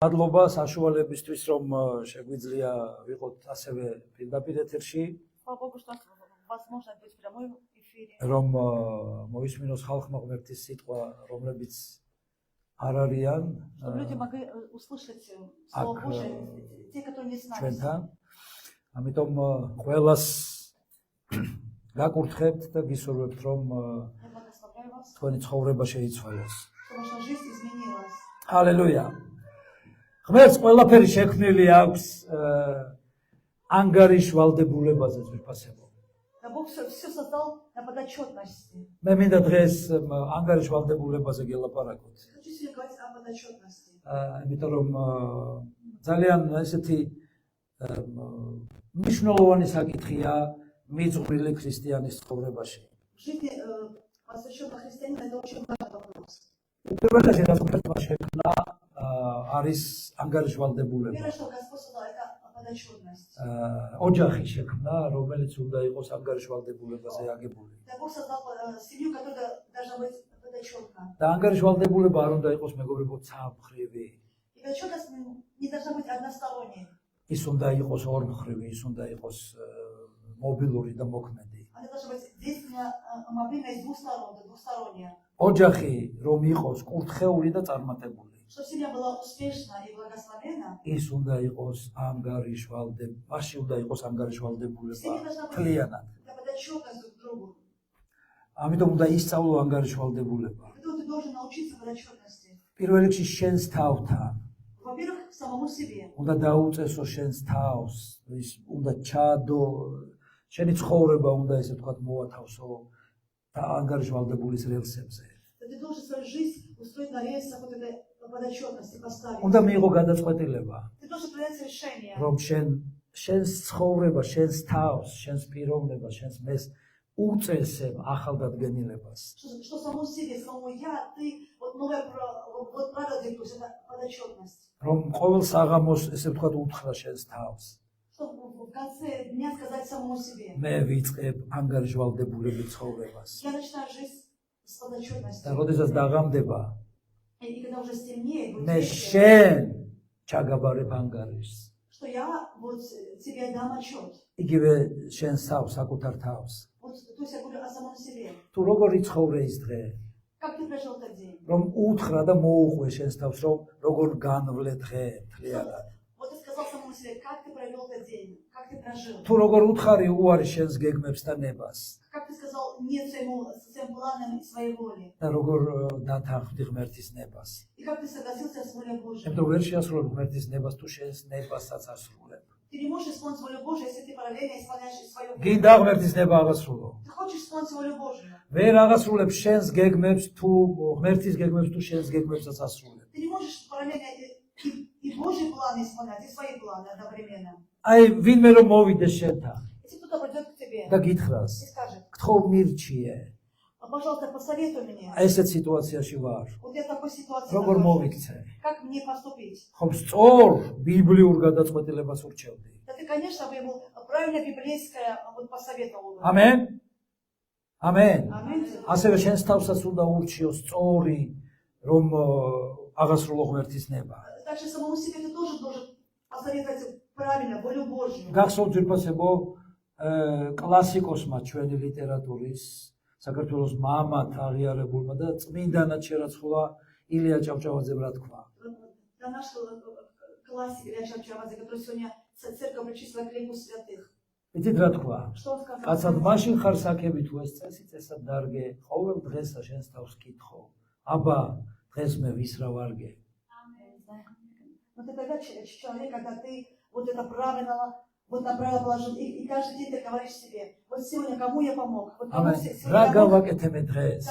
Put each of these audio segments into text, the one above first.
მადლობა საშუალებისთვის, რომ შეგვიძლია ვიყოთ ასევე პირდაპირ ეთერში, რომ მოისმინოს ხალხმა ღმერთის სიტყვა, რომლებიც არ არიან ჩვენთან. ამიტომ ყველას გაკურთხებთ და გისურვებთ, რომ თქვენი ცხოვრება შეიცვალოს. ჰალელუია. ღმერთს ყველაფერი შექმნილი აქვს ანგარიშვალდებულებაზე, ძვირფასებო. მე მინდა დღეს ანგარიშვალდებულებაზე გელაპარაკოთ. იმიტომ რომ ძალიან ესეთი მნიშვნელოვანი საკითხია მიწვრილი ქრისტიანის ცხოვრებაში. უპირველეს რაც ღმერთმა შექმნა არის ანგარიშვალდებულება. ოჯახი შექმნა, რომელიც უნდა იყოს ანგარიშვალდებულებაზე აგებული. და ანგარიშვალდებულება არ უნდა იყოს მეგობრებო ცალმხრივი. ის უნდა იყოს ორმხრივი, ის უნდა იყოს მობილური და მოქმედი. ოჯახი რომ იყოს კურთხეული და წარმატებული. ის უნდა იყოს ანგარიშვალდებაში უნდა იყოს ანგარიშვალდებულება მთლიანად. ამიტომ უნდა ისწავლო ანგარიშვალდებულება. პირველ რიგში შენს თავთან. უნდა დაუწესო შენს თავს, ის უნდა ჩაადო, შენი ცხოვრება უნდა ესე ვთქვათ მოათავსო და ანგარიშვალდებულის რელსებზე. უნდა მიიღო გადაწყვეტილება, რომ შენს ცხოვრება, შენს თავს, შენს პიროვნებას, შენს მეს უწესებ ახალდადგენილებას. რომ ყოველ საღამოს ესე ვთქვათ უთხრა შენს თავს. მე ვიწყებ ანგარიშვალდებულების ცხოვრებას. და როდესაც დაღამდება, მე შენ ჩაგაბარებ ანგარიშს. იგივე შენს თავს, საკუთარ თავს. თუ როგორ იცხოვრე ის დღე, რომ უთხრა და მოუყვე შენს თავს, რომ როგორ განვლე დღე მთლიანად. თუ როგორ უთხარი უარი შენს გეგმებს და ნებას. და როგორ დათანხმდი ღმერთის ნებას. იმიტომ ვერ შეასრულებ ღმერთის ნებას თუ შენს ნებასაც ასრულებ. გინდა ღმერთის ნება აღასრულო. ვერ აღასრულებ შენს გეგმებს თუ ღმერთის გეგმებს თუ შენს გეგმებსაც ასრულებ. აი ვინმე რომ მოვიდეს შენთან და გითხრას, გთხოვ მირჩიე. ესეთ სიტუაციაში ვარ. როგორ მოვიქცე? ხომ სწორ ბიბლიურ გადაწყვეტილებას ურჩევდი. ამენ? ამენ. ასევე შენს თავსაც უნდა ურჩიო სწორი, რომ აღასრულო ღმერთის ნება. გახსოვთ ძვირფასებო კლასიკოსმა ჩვენი ლიტერატურის საქართველოს მამად აღიარებულმა და წმინდანად შერაცხულა ილია ჭავჭავაძემ რა თქვა. იცით რა თქვა? კაცად მაშინ ხარ საქები თუ ეს წესი წესად დარგე, ყოველ დღესა შენს თავს კითხო. აბა დღეს მე ვის რა ვარგე? რა გავაკეთე მე დღეს?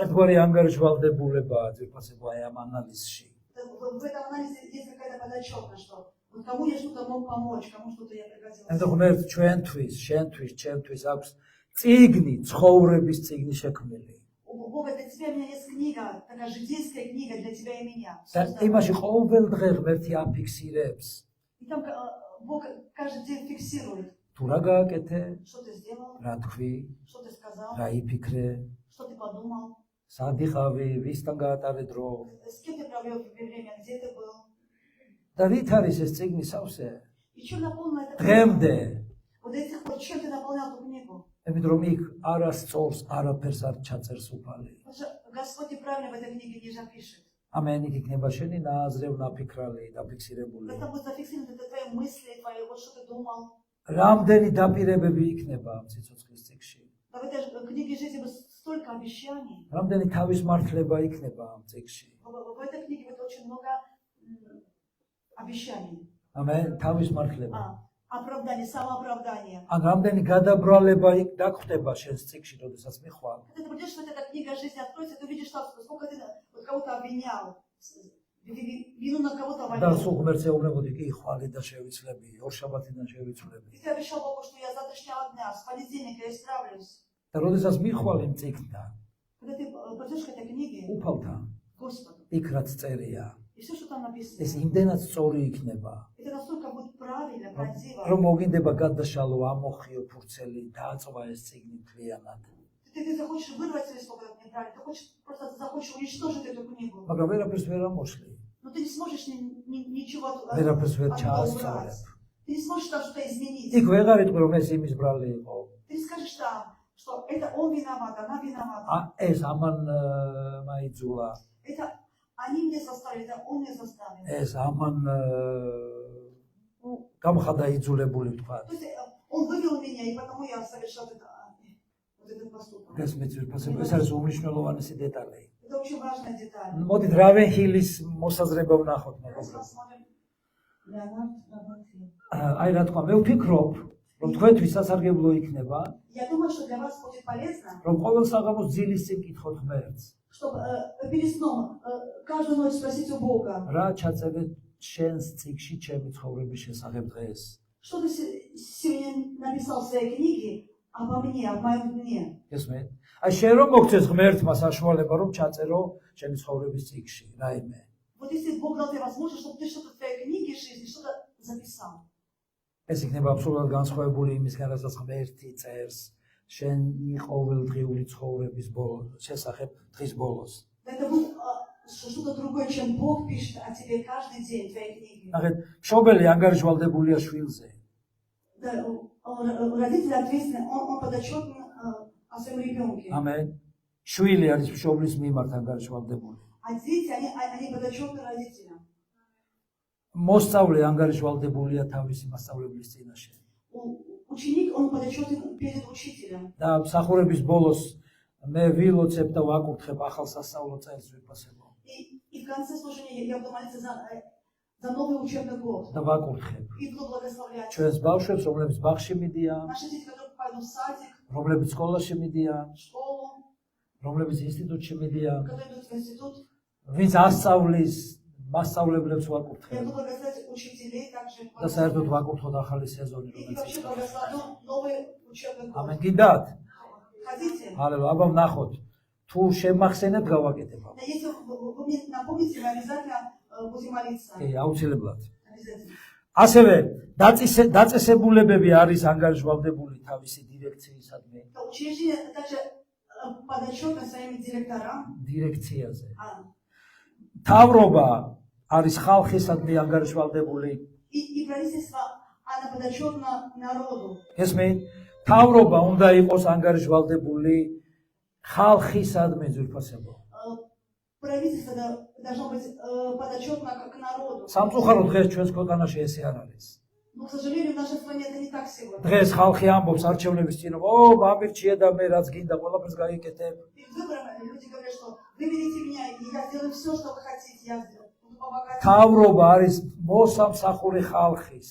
ერთგვარი ანგარიშვალდებულებაა ძვირფასებო აი ამ ანალიზში. ღმერთ ჩვენთვის, შენთვის, ჩემთვის აქვს წიგნი, ცხოვრების წიგნი შექმნილი. და იმაში ყოველ დღე ღმერთი აფიქსირებს. თუ რა გააკეთე, რა თქვი, რა იფიქრე, სად იყავი, ვისთან გაატარე დრო? С кем ты провел время, где ты был? და რით არის ეს წიგნი სავსე? И чем наполнена эта книга? დღემდე. Вот до сих пор, чем ты наполнял эту книгу? Იმიტომ რომ იქ არასწორს არაფერს არ ჩაწერს უფალი. Потому что Господь неправильно в этой книге не запишет. ამენ იქ იქნება შენი ნააზრევ ნაფიქრალი დაფიქსირებული. Это будет зафиксировано, это твои мысли, твои, вот что ты думал. რამდენი დაპირებები იქნება ამ ციცოცხლის წიგნში? Да в этой книге жизни будет столько обещаний. რამდენი თავისმართლება იქნება ამ წიგნში? В этой книге будет очень много обещаний. ამენ თავისმართლება. Оправдание, самооправдание. ან რამდენი გადაბრალება იქ დაგხვდება შენს წიგნში, როდესაც მიხვალ. Когда ты придешь, вот эта книга жизни откроется, ты увидишь, сколько ты вот кого-то обвинял, вину на кого-то და валил. სულ ღმერთს ეუბნებოდი კი ხვალე და შევიცლები, ორ შაბათიდან შევიცვლები. И ты обещал Богу, что я с завтрашнего дня, с понедельника я исправлюсь. და როდესაც მიხვალ იმ წიგნთან, Когда ты придешь к этой книге, უფალთან, Господу, იქ რაც წერია, и все, что там написано, ეს იმდენად სწორი იქნება, это настолько будет правильно, правдиво. რომ მოგინდება გადაშალო, ამოხიო ფურცელი, დააწვა ეს წიგნი მთლიანად. Ты захочешь вырвать себе сколько неправильно, ты хочешь, просто захочешь уничтожить эту книгу. მაგრამ ვერაფერს ვერ ამოშლი. Но ты не сможешь ничего ვერაფერს ვერ убрать. ჩაასწორებ. Ты не сможешь там что-то изменить. იქ ვეღარ იტყვი რომ ეს იმის ბრალი იყო. Ты не скажешь там, что это он виноват, она виновата. ეს ამან მაიძულა. Это они мне заставили, это он мне заставил. ეს ამან გამხადა იძულებული თქვა. То есть он вывел меня, и потому я совершил этот поступок. ეს არის უმნიშვნელოვანესი დეტალი. Это очень важная деталь. მოდით რავენჰილის მოსაზრება ვნახოთ Сейчас მეგობრებო. посмотрим. Леонард Равенхилл. აი რა თქვა, მე ვფიქრობ, რომ თქვენთვის სასარგებლო იქნება, Я думаю, что для вас будет полезно, რომ ყოველ საღამოს ძილის წინ კითხოთ ღმერთს. чтобы перед сном каждую ночь спросить у Бога, რა ჩაწერეთ შენს წიგნში ჩემი ცხოვრების შესახებ დღეს? что ты сегодня написал в своей книге обо мне, о моем дне. ესმე? აი შენ რომ მოგცეს ღმერთმა საშუალება რომ ჩაწერო ჩემი ცხოვრების წიგნში რაიმე. Вот если Бог дал тебе возможность, чтобы ты что-то в твоей книге жизни, что-то записал. ეს იქნება აბსოლუტურად განსხვავებული იმისგან, რასაც ღმერთი წერს შენი ყოველდღიური ცხოვრების შესახებ დღის ბოლოს. Это будет что-то другое, чем Бог пишет о тебе каждый день в твоей книге. ნახეთ, მშობელი ანგარიშვალდებულია შვილზე. Да, родители ответственны, он подотчетен о своем ребенке. ამენ. შვილი არის მშობლის მიმართ ანგარიშვალდებული. А дети, они подотчетны родителям. მოსწავლე ანგარიშვალდებულია თავისი მასწავლებლის წინაშე. Ученик, он подотчетен перед учителем. და მსახურების ბოლოს მე ვილოცებ და ვაკურთხებ ახალ სასწავლო წელს ვიფასებო. И в конце служения я буду молиться за новый учебный год. და ვაკურთხებ И буду благословлять. ჩვენს ბავშვებს, რომლებიც ბაღში მიდიან, Наши дети, которые пойдут в садик, რომლებიც სკოლაში მიდიან, в школу, რომლებიც ინსტიტუტში მიდიან, которые идут в институт. ვინც ასწავლის მასწავლებლებს Я ვაკურთხებ. буду благословлять учителей также. და საერთოდ ვაკურთხოთ ახალი სეზონი, И რომელიც вообще იწყება. благословлю новый учебный год. ამენ გინდათ? Хотите? ჰალელუია, აბა ვნახოთ. თუ შემახსენებ გავაკეთებ. Да, если вы мне напомните, мы обязательно будем молиться. აუცილებლად. Обязательно. ასევე დაწესებულებები არის ანგარიშვალდებული თავისი დირექციისადმი, Учреждение также подотчетно своим директорам. დირექციაზე. А, თავრობა არის ხალხისადმი ანგარიშვალდებული. И правительство, оно подотчетно народу. ესმე, თავრობა უნდა იყოს ანგარიშვალდებული ხალხისადმი ძვირფასებო. Правительство должно быть подотчетно к народу. სამწუხაროდ დღეს ჩვენს ქვეყანაში ესე არ არის. Но, к сожалению, в нашей стране это не так сегодня. დღეს ხალხი ამბობს არჩევნების წინ, ო, მამირჩია და მე რაც გინდა, ყველაფერს გაიკეთებ. Перед выборами люди говорят, что выберите меня, и я сделаю все, что вы хотите, я буду помогать. თავრობა არის მოსამსახური ხალხის.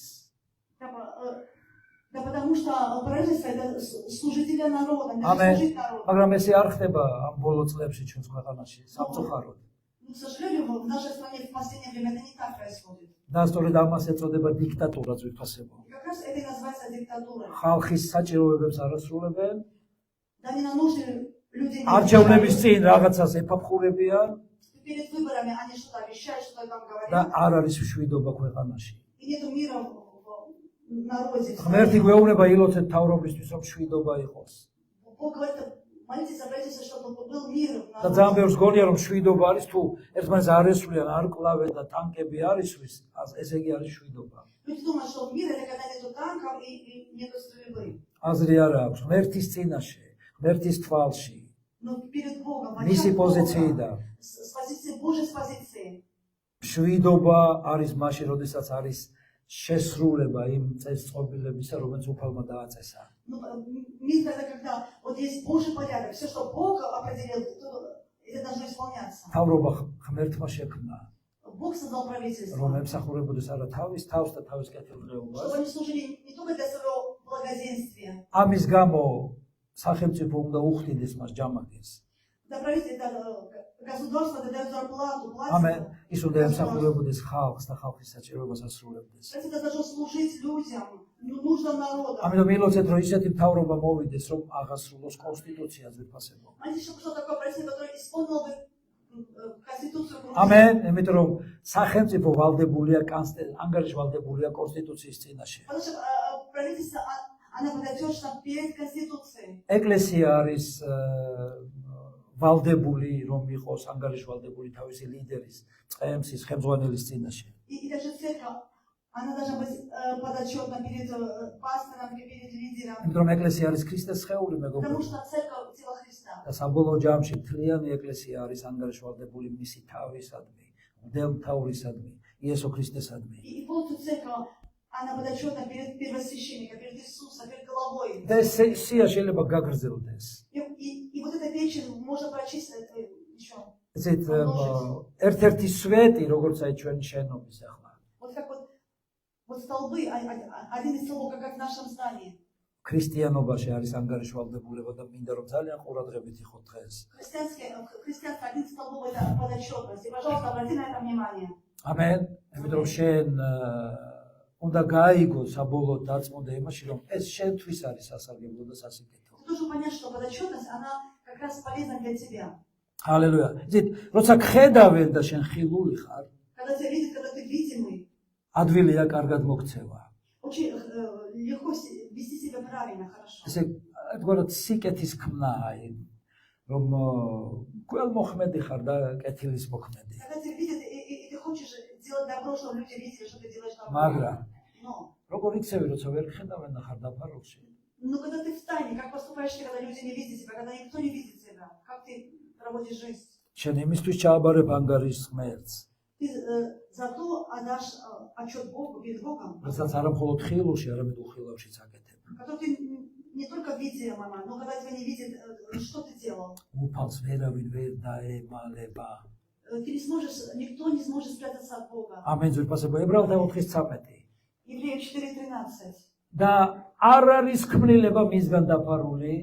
Да потому что правительство это служители народа, мы ამენ. служить народу. მაგრამ ესე არ ხდება ამ ბოლო წლებში ჩვენს ქვეყანაში, სამწუხაროდ. Но, к сожалению, в нашей стране в последнее время это не так происходит. და სწორედ ამას ეწოდება დიქტატურა ძვირფასებო. И как раз это и называется диктатурой. ხალხის საჭიროებებს არ ასრულებენ, Да не на нужды люди не არჩევნების отвечают. წინ რაღაცას ეფაფხურებიან Перед выборами они что-то обещают, что-то там და говорят. არ არის მშვიდობა ქვეყანაში. И нету мира в народе. ღმერთი გვეუბნება ილოცეთ თავრობისთვის, რომ მშვიდობა იყოს. Бог говорит, Молитесь за правительство, чтобы был мир და на ძალიან ბევრს გონია რომ შვიდობა არის თუ ერთმანეთს არ ესვლიან არ კლავენ და ტანკები არ ისვის ესე იგი არის შვიდობა. Люди думают, что мир это когда нету танков и нету стрельбы. აზრი არ აქვს ღმერთის წინაშე, ღმერთის თვალში, Но перед Богом, в მისი очах Бога, პოზიციიდან с позиции Божьей с позиции. შვიდობა არის მაშინ, როდესაც არის შესრულება იმ წესწყობილებისა, რომელიც უფალმა დააწესა. Ну, мир это когда вот есть Божий порядок, все, что Бог определил, это должно исполняться. თავრობა ღმერთმა შექმნა, Бог создал правительство, რომ ემსახურებოდეს არა თავის თავს და თავის чтобы კეთილდღეობას. они служили не только для своего благоденствия. ამის გამო სახელმწიფო უნდა უხდიდეს მას ჯამაგეს. Да, правительство, государство дает зарплату, ამენ платит. ის უნდა ემსახურებოდეს ხალხს და ხალხის საჭიროებას ასრულებდეს. Правительство должно служить людям, нуждам народа. ამიტომ ილოცეთ რომ ისეთი მთავრობა მოვიდეს რომ აღასრულოს კონსტიტუცია ძვირფასებო. Молитесь, чтобы что такое правительство, которое исполнило бы конституцию Грузии. ამენ, იმიტომ რომ სახელმწიფო ვალდებულია ანგარიშვალდებულია კონსტიტუციის წინაშე. Потому что правительство, она подотчетна перед Конституцией. ეკლესია არის ვალდებული რომ იყოს ანგარიშვალდებული თავისი ლიდერის, წყემსის, ხელმძღვანელის წინაშე. И даже церковь, она должна быть подотчетна перед пастором, перед лидером. იმიტომ რომ ეკლესია არის ქრისტეს სხეული Потому მეგობრებო. что церковь – тело Христа. და საბოლოო ჯამში მთლიანი ეკლესია არის ანგარიშვალდებული მისი თავისადმი, მდელმთავრისადმი, იესო ქრისტესადმი. И полностью церковь, она подотчетна перед первосвященником, перед Иисусом, перед головой. და სია შეიძლება გაგრძელდეს. И вот это вечер можно прочесть еще. ესეთ ერთ-ერთი სვეტი, როგორც აი ჩვენი შენობის ახლა. Вот как вот столбы, один из столбов, как в нашем здании. ქრისტიანობაში არის ანგარიშვალდებულება და მინდა რომ ძალიან ყურადღებით იყოთ დღეს. Христианство, один из столбов это подотчетность. И, пожалуйста, обрати на это внимание. ამენ. იმიტომ რომ შენ უნდა გაიგო საბოლოო დაწმუნდა იმაში, რომ ეს შენთვის არის სასარგებლო და სასიკეთო. Ты должен понять, что подотчетность, она как раз полезна для тебя. ჰალელუია. იცით, როცა ხედავენ და შენ ხილული ხარ, Когда тебя видят, когда ты видимый, ადვილია კარგად მოქცევა. очень легко вести себя правильно, хорошо. ესე თქვათ სიკეთის ქმნა აი რომ გველმოხმედი ხარ და კეთილის მოქმედი. Когда тебя видят, и ты хочешь делать добро, чтобы люди видели, что ты делаешь добро. მაგრამ Но, როგორ იქცევი, როცა ვერ ხედავენ და ხარ დაფარულში? но когда ты в тайне, как поступаешь ты, когда люди не видят тебя, когда никто не видит тебя, как ты проводишь жизнь? შენ იმისთვის ჩააბარებ ანგარიშს ღმერთს, Ты зато отдашь отчет Богу, перед Богом, რასაც არა მხოლოდ ხილულში, არამედ უხილავშიც აკეთებ. который ты не только видел, мама, но когда тебя не видит, что ты делал. უფალს ვერავინ ვერ დაემალება. Ты не сможешь, никто не сможет спрятаться от Бога. ამენ ძვირფასებო ებრაელთა 4:13. Евреев 4:13. და არ არის ქმნილება მისგან დაფარული,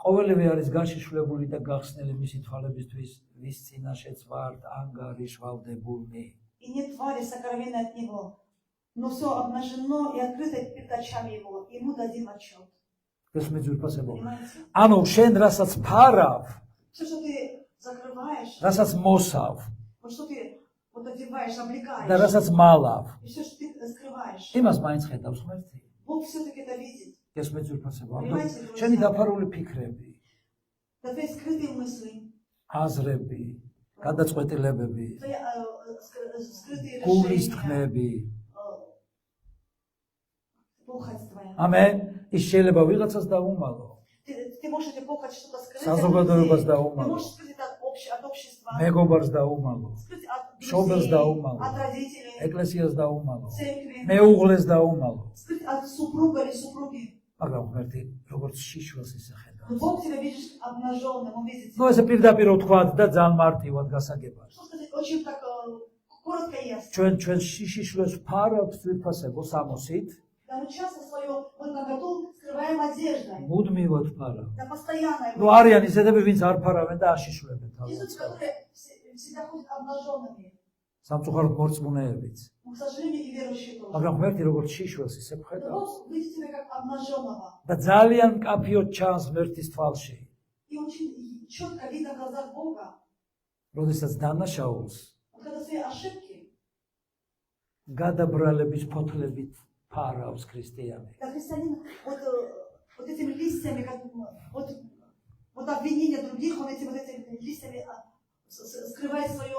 ყოველივე არის გაშიშვლებული და გახსნილი მისი თვალებისთვის, ვის წინაშეც ვართ ანგარიშვალდებულნი. И нет твари сокровенной от него, но все обнажено и открыто перед очами его, ему дадим отчет. ეს მე ძვირფასებო. Понимаете? ანუ შენ რასაც ფარავ, Все, что ты закрываешь, რასაც მოსავ вот что ты вот одеваешь, და облекаешь, რასაც მალავ, и все, что ты скрываешь, იმას მაინც ხედავს ღმერთი. Бог все-таки это видит. ეს მე ძვირფასებო. Понимаете, შენი დაფარული ფიქრები, Это твои скрытые мысли, აზრები, გადაწყვეტილებები, твои скрытые გულის решения, თქმები. похоть твоя. ამენ. ის შეიძლება ვიღაცას დაუმალო. Ты можешь эти похоть что-то скрыть от საზოგადოებას людей. დაუმალო. Ты можешь скрыть от общества, მეგობარს დაუმალო, скрыть от მშობელს друзей, დაუმალო, от родителей, ეკლესიას დაუმალო, церкви, მეუღლეს დაუმალო. скрыть от супруга или супруги. მაგრამ ღმერთი როგორც შიშველს ისეხედავს. Но Бог тебя видишь обнаженным, Он видит ნუ тебя. ესე პირდაპირ ვთქვათ და ძალიან მარტივად გასაგებად. Что сказать, очень так коротко и ясно. ჩვენ შიშველს ფარავთ ძვირფასებო სამოსით, Да, мы часто свою вот наготу скрываем одеждой. მუდმივად ფარავთ. Да, постоянно. ნუ არიან ისეთები, ვინც არ фаრავენ და აშიშვლებენ Есть თავს. люди, которые всегда ходят обнаженными. სამწუხაროდ მორწმუნეებიც. Но, к сожалению, и верующие тоже. მაგრამ ღმერთი როგორც შიშველს ისე Но ხედავს. Бог видит тебя как обнаженного. და ძალიან მკაფიოდ ჩანს ღმერთის თვალში. И очень четко видно в глазах Бога. როდესაც დანაშაულს Вот когда свои ошибки, გადაბრალების ფოთლებით ფარავს ქრისტიანი. да, христианин вот этими листьями, как вот Вот обвинение других, он этими вот этими листьями скрывает свои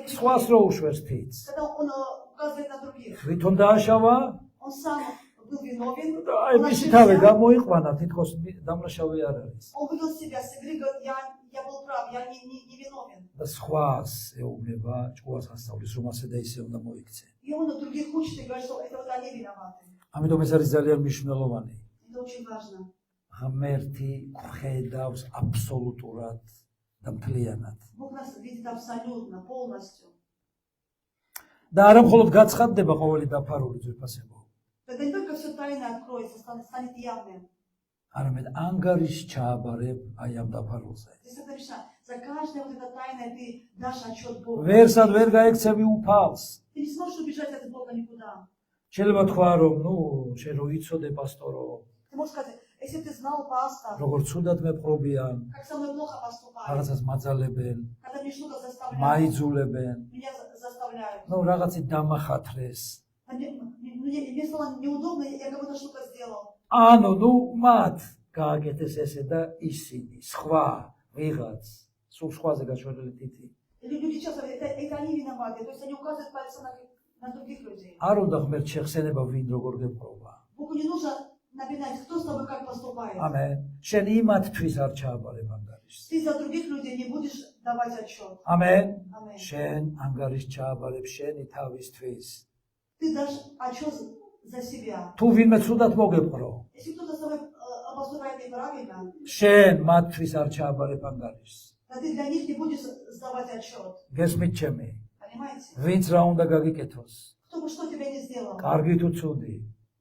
грехи. სხვას რო უშვერს თითს. Когда он указывает на других, თვითონ დააშავა он сам был виновен, და აი მისი თავი გამოიყვანა, თითქოს დამნაშავე არ არის. он вывел себя с игры, говорит, я был прав, я не виновен. და სხვას ეუბნება, ჭკუას ასწავლის, რომ ასე და ისე უნდა მოიქცე. И он на других учит и говорит, что это вот они виноваты. ამიტომ ეს არის ძალიან მნიშვნელოვანი. Это очень важно. ღმერთი ხედავს აბსოლუტურად და მთლიანად. Бог нас видит абсолютно, полностью. და არა მხოლოდ გაცხადდება ყოველი დაფარული ძვირფასებო. Тогда не только все тайное откроется, станет явным. არამედ ანგარიშ ჩააბარებ აი ამ დაფარულზე. Здесь написано, за каждое вот это тайное ты дашь отчет Богу. ვერსად ვერ გაიქცევი უფალს. Ты не сможешь убежать от Бога никуда. შეიძლება თქვა რომ ნუ შენ რო იცოდე პასტორო, Ты можешь сказать, если ты знал пастор, როგორ ცუდად მეპყრობიან, как со мной плохо поступают, რაღაცას მაძალებენ, когда мне что-то заставляют, მაიძულებენ, меня заставляют. ნუ რაღაცი დამახათრეს. Мне стало неудобно, я как будто что-то сделал. ანუ ნუ მათ გააკეთეს ესე და ისინი სხვა ვიღაც სულ სხვაზე გაშვერილი თითი. Люди часто, это они виноваты, то есть они указывают пальцем на других людей. არ უნდა ღმერთ შეხსენება ვინ როგორ გეპყრობა. Богу не нужно напоминать, кто с тобой как поступает. ამენ. შენ იმათთვის არ ჩააბარებ ანგარიშს. Ты за других людей не будешь давать отчет. ამენ. Аминь. შენ ანგარიშს ჩააბარებ შენი თავისთვის. Ты дашь отчет за себя. თუ ვინმე ცუდად მოგეპყრო, Если кто-то с тобой поступает неправильно, შენ მათთვის არ ჩააბარებ ანგარიშს. то ты для них не будешь сдавать отчет. გესმით ჩემი? Понимаете? ვინც რა უნდა გაგიკეთოს? Кто бы что тебе не сделал, კარგი თუ ცუდი.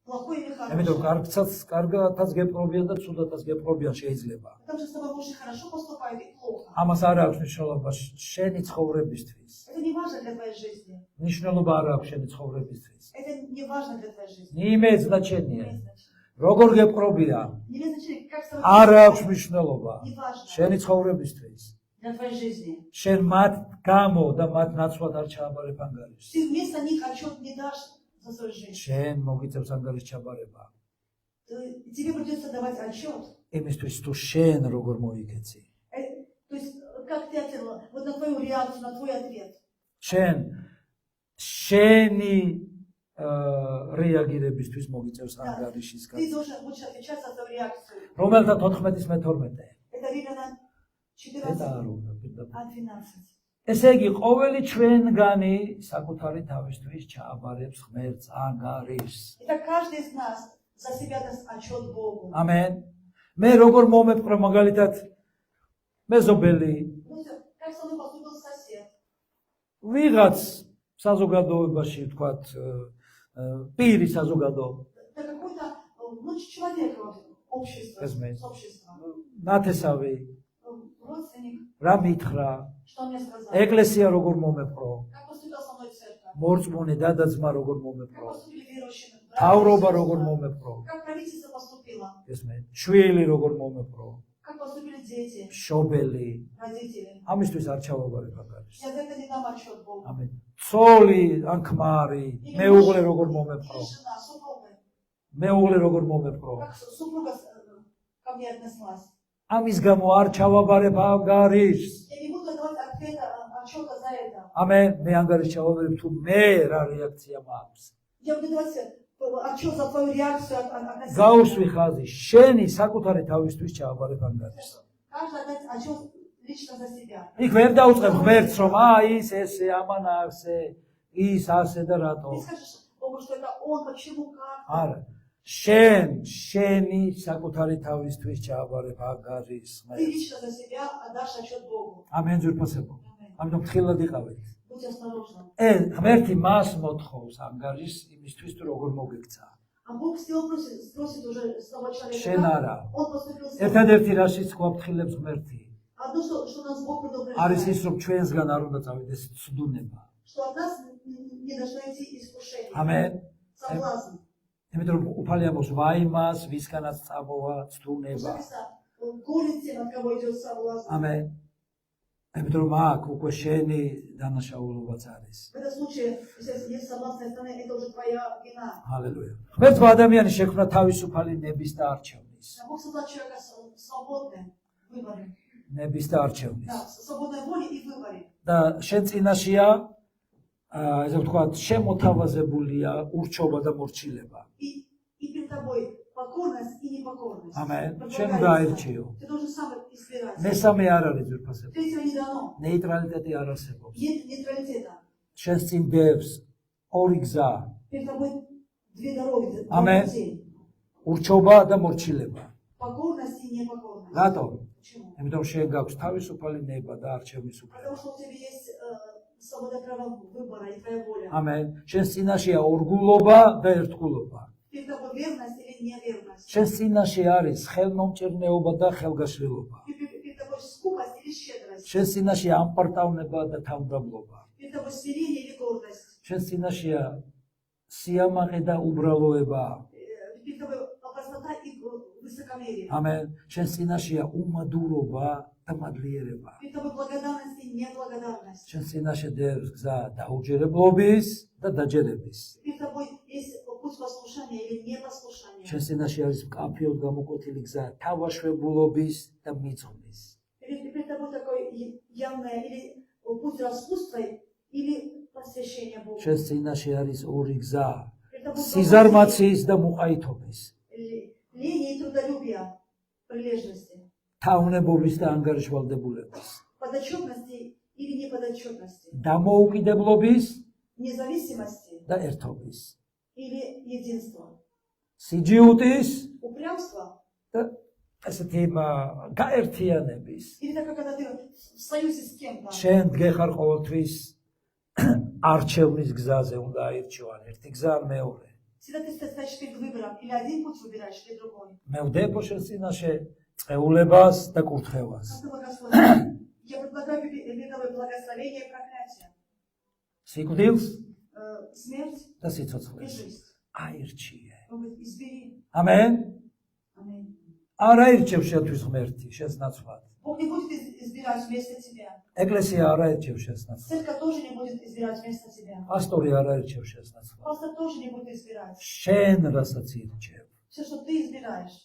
плохой или ამიტომ хороший. კარგათაც გეპყრობიან და ცუდათაც геპყრობიან შეიძლება. Потому что с тобой муж и хорошо поступает, и плохо. ამას არ აქვს მნიშვნელობა შენი ცხოვრებისთვის. Это не важно для твоей жизни. მნიშვნელობა არ აქვს შენი ცხოვრებისთვის. Это не важно для твоей жизни. не имеет значения. Не имеет значения. როგორ გეპყრობიან? Не имеет значения, как с тобой არ აქვს поступают. მნიშვნელობა Не важно შენი ცხოვრებისთვის. для твоей жизни. შენ მათ გამო და მათ ნაცვლად არ ჩააბარებ ანგარიშს. Ты вместо них отчет не дашь за свою жизнь. შენ მოგიწევს ანგარიშს ჩაბარება. Тебе придется давать отчет. იმისთვის თუ შენ როგორ მოიქეცი. То есть, как ты ответил, вот на твою реакцию, на твой ответ. შენი რეაგირებისთვის მოგიწევს ანგარიშის Ты будешь отвечать за твою реакцию. რომელთა 14:12. Это Римляна ეს 14, არ უნდა პირდაპირ. 12. ესე იგი, ყოველი ჩვენგანი საკუთარი თავისთვის ჩააბარებს ღმერთს ანგარიშს. Это каждый из нас за себя даст отчет Богу. ამენ. მე როგორ მომეპყრო მაგალითად მეზობელი Ну, как со мной поступил сосед. ვიღაც საზოგადოებაში ვთქვათ პირი საზოგადო Это какой-то человек общества, Возьми. с общества. ნათესავი Родственник, რა მითხრა что он мне сказал. ეკლესია როგორ მომეპყრო Как поступила со мной церковь. მორწმუნე დადაძმა როგორ Как მომეპყრო поступили верующие. თავრობა როგორ მომეპყრო Как правительство поступило. ესმე შვილი როგორ მომეპყრო Как поступили дети, მშობელი родители. ამისთვის არ ჩავაბარებ ანგარიშს Я за это не дам отчет Богу. ამენ ცოლი ან ქმარი მეუღლე როგორ მომეპყრო Или жена, супруга. მეუღლე როგორ მომეპყრო Как супруга ко мне отнеслась. ამის გამო არ ჩავაბარებ ანგარიშს Я не буду давать отчета за это. ამენ მე ანგარიშს ჩავაბარებ თუ მე რა რეაქცია მაქვს Я буду давать отчет за твою реакцию относительно. გაუსვი ხაზი შენი საკუთარი თავისთვის ჩავაბარებ ანგარიშს Каждый дать отчет лично за себя. იქ ვერ დაუწყებ ღმერთს რომ ის ესე ამან ასე ის ასე და რატო Ты скажешь Богу, что это он, почему, как. არა შენი საკუთარი თავისთვის ჩააბარებ ანგარიშს Ты лично за себя отдашь отчет Богу. ამენ ძვირფასებო ამიტომ ხილად იყავით Будь осторожным. ღმერთი მას მოთხოვს ანგარიშს იმისთვის თუ როგორ მოგექცა А Бог still просит уже с того человека. შენ как არა Он поступил с тобой. ერთადერთი რაშიც გვაფრთხილებს ღმერთი Одно, что нас Бог არის ის предупреждает. რომ ჩვენსგან არ უნდა წავიდეს ცდუნება Что от нас не должно идти искушение. ამენ Соблазн. იმიტომ რომ უფალი ამბობს ვაიმას ვისგანაც წამოვა ცდუნება Гонит тем, от кого идет соблазн. ამენ იმიტომ რომ აქ უკვე შენი დანაშაულობაც არის В этом случае, если есть соблазн с стороны, это уже твоя вина. ჰალელუია ღმერთმა ადამიანი შექმნა თავისუფალი ნების და არჩევნის А Бог создал человека свободным. выборы. ნების და არჩევნის. Да, свободной воли и выборы. და შენ წინაშია ესე ვთქვათ, შემოთავაზებულია ურჩობა და მორჩილება. И перед тобой покорность и непокорность. ამენ. შენ გაერჩიო. Ты должен сам избирать. მესამე არ არის ძვირფასება. Третьего не дано. ნეიტრალიტეტი არ არსებობს. Нет нейтралитета. შენს წინ დევს ორი გზა. Перед тобой две дороги. Amen. ურჩობა და მორჩილება. Покорность и непокорность. რატომ? Почему? იმიტომ შენ გაქვს თავისუფალი ნება და არჩევნის უფლება. Потому что у тебя есть свобода права выбора и твоя воля. ამენ. შენს წინაშია ორგულობა და ერთგულობა. Перед тобой верность или неверность. შენს წინაშე არის ხელმომჭირნეობა და ხელგაშლილობა. Перед тобой скупость или щедрость. შენს წინაშია ამპარტავნება და თავმდაბლობა. Перед тобой смирение или гордость. შენს წინაშია სიამაყე და უბრალოება. Перед тобой простота и высокомерие. ამენ. შენს წინაშია უმადურობა და მადლიერება. Перед тобой благодарность и неблагодарность. შენს წინაშე დევს გზა დაუჯერებლობის და დაჯერების. Перед тобой есть путь послушания или непослушания. შენს წინაშე არის მკაფიოდ გამოკვეთილი გზა თავაშვებულობის და მიძღვის. Перед тобой такой явное или путь распутства или посвящения Богу. შენს წინაშე არის ორი გზა Перед тобой სიზარმაციის და მუყაითობის. лени и трудолюбия, прилежности, თავნებობის და ანგარიშვალდებულების. подотчетности или неподотчетности, დამოუკიდებლობის независимости და ერთობის. или единства, სიჯიუტის упрямства, და ესეთი გაერთიანების. или так как когда ты в союзе с кем-то. შენ დგეხარ ყოველთვის არჩევნის გზაზე უნდა აირჩევან ერთი გზა ან მეორე. Всегда ты стоишь перед выбором, или один путь выбираешь, или другой. მე ვდებო შენ წინაშე წყეულებას და კურთხევას. Я предлагаю перед тобой благословение и проклятие, სიკვდილს смерть და и სიცოცხლეს. жизнь. აირჩიე. Он говорит, избери. ამენ. Аминь. არ აირჩევ შენთვის ღმერთი, შენს ნაცვლად. Бог не будет избирать вместо тебя. ეკლესია არ აირჩევ შენს ნაცვლად. Церковь тоже не будет избирать вместо тебя. პასტორი არ აირჩევ შენს ნაცვლად. Пастор тоже не будет избирать. შენ რასაც ირჩევ. Все, что ты избираешь.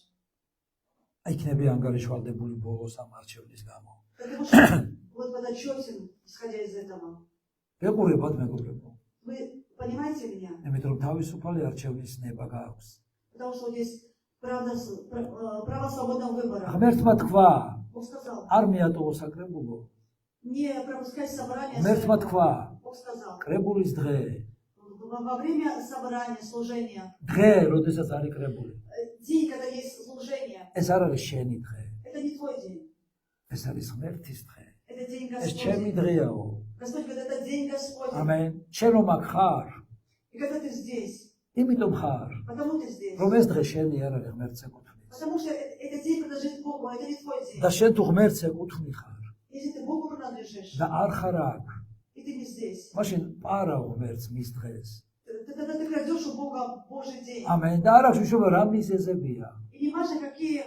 იქნები ანგარიშვალდებული ბოლოს ამ არჩევნის გამო. Ты будешь вот подотчетен, исходя из этого. გეყურებათ მეგობრებო. Вы понимаете меня? იმიტომ რომ თავისუფალი არჩევნის ნება გაქვს. Потому что вот есть право свободного выбора. ღმერთმა თქვა, Бог сказал, არ მიატოვო საკრებულო. не пропускай собрание. ღმერთმა თქვა, Бог сказал, კრებულის დღე, во время собрания, служения, დღე, როდესაც არის კრებული. день, когда есть служение, ეს არ არის შენი დღე, это не твой день. ეს არის ღმერთის დღე. Это день ეს ჩემი Господень. დღეაო. Господь говорит, это день Господень. ამენ. შენ რომ აქ ხარ, И когда ты здесь, იმიტომ ხარ, потому ты здесь. რომ ეს დღე შენი არ არის ღმერთს ეკუთვნის. Потому что этот день принадлежит Богу, а это не твой день. და შენ თუ ღმერთს ეკუთვნი ხარ Если ты Богу принадлежишь, და არ ხარ აქ, и ты не здесь, მაშინ პარავ ღმერთს мис დღეს. тогда ты крадешь у Бога Божий день. ამენ. და არ აქვს უშუალოდ რა მიზეზებია. И не важно, какие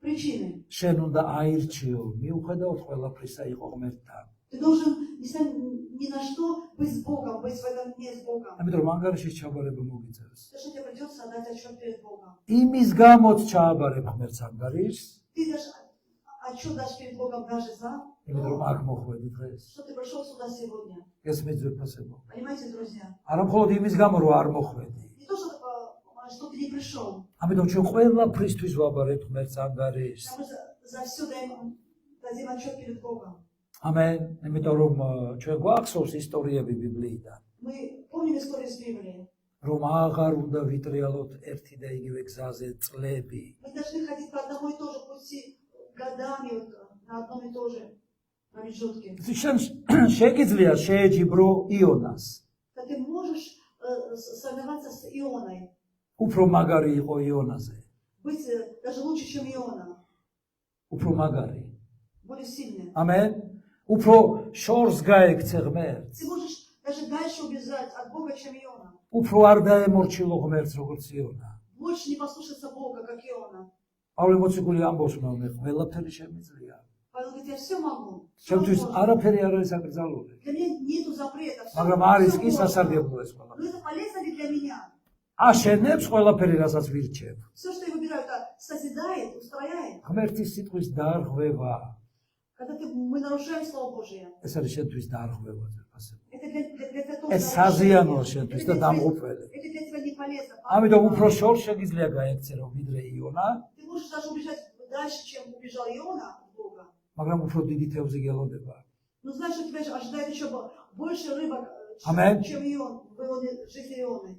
причины. შენ უნდა აირჩიო, მიუხედავად ყველაფრისა იყო ღმერთთან. Ты должен ни на что быть с Богом, быть в этом не с Богом. ამიტომ ანგარიშის ჩაბარება მოგიწევს. Потому что тебе придется отдать отчет перед Богом. იმის გამოც ჩააბარებ ღმერთს ანგარიშს, Ты дашь отчет дашь перед Богом даже за იმიტომ რომ აქ მოხვედი დღეს. что ты пришел сюда сегодня. გესმით ძვირფასებო. Понимаете, друзья? არა მხოლოდ იმის გამო რომ არ მოხვედი. Не то, что ты не пришел. ამიტომ ჩვენ ყველაფრისთვის ვაბარებთ ღმერთს ანგარიშს. Потому что за все дадим отчет перед Богом. ამენ. იმიტომ რომ ჩვენ გვახსოვს ისტორიები ბიბლიიდან. Мы помним историю из Библии. რომ აღარ უნდა ვიტრიალოთ ერთი და იგივე გზაზე წლები. Мы должны ходить по одному и то же пути годами, вот, на одном и то же промежутке. შენ შეგიძლია შეეჯიბრო იონას. Да ты можешь соревноваться с Ионой, უფრო მაგარი იყო იონაზე. быть даже лучше, чем Иона, უფრო მაგარი. более сильным. ამენ. უფრო შორს გაექცე ღმერთს. Ты можешь даже дальше убежать от Бога, чем Иона. უფრო არ დაემორჩილო ღმერთს როგორც იონა. Больше не послушаться Бога, как Иона. პავლე მოციქული ამბობს, რომ მე ყველაფერი შემიძლია. Павел говорит, я все могу. Всё ჩემთვის возможно. არაფერი არ არის აკრძალული. Для меня нету запретов. всё- მაგრამ არის всё კი можно. სასარგებლო ეს ყველაფერი. Но это полезно ли для меня? აშენებს ყველაფერი, რასაც ვირჩევ. Все, что я выбираю, это созидает, устрояет. ღმერთის სიტყვის დარღვევა Когда мы нарушаем Слово Божие, ეს არის შენთვის დარღვევა ძერფასებო. это для того, ეს საზიანოა შენთვის და დამღუპველი. это для тебя не полезно. ამიტომ უფრო შორ შეგიძლია გაექცერო ვიდრე იონა, Ты можешь даже убежать дальше, чем убежал Иона от Бога. მაგრამ უფრო დიდი თევზი გელოდება. Но знаешь, что тебя ожидает еще больше рыбок, Амен. чем Ион, в жизни Ионы.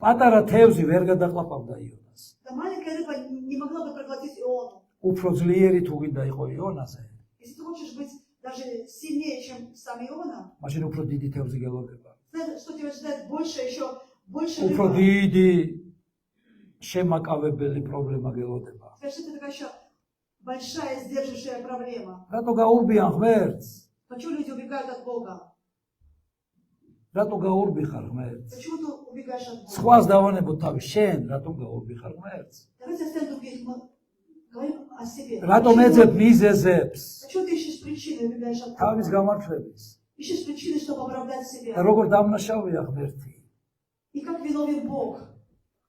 პატარა თევზი ვერ გადაყლაპავდა იონას. Да маленькая рыба не могла бы проглотить Иону. უფრო ძლიერი თუ გინდა იყო იონაზე, Если ты хочешь быть даже сильнее, чем сам Иона, მაშინ უფრო დიდი თევზი გელოდება. знаешь, что тебя ожидает больше, еще больше უფრო рыба. დიდი შემაკავებელი პრობლემა გელოდება. Скажи, это такая еще большая сдерживающая проблема. რატო გაურბიან ღმერთს? Почему люди убегают от Бога? რატო გაურბიხარ ღმერთს? Почему ты убегаешь от Бога? სხვას დავანებო თავი, შენ რატომ გაურბიხარ ღმერთს? Давайте оставим других, мы говорим о себе. რატომ ეძებ მიზეზებს? Почему ты ищешь причины, убегаешь от თავის Бога? გამართლების. Ищешь причины, чтобы оправдать და себя. როგორ დამნაშავეა ღმერთი? И как виновен Бог?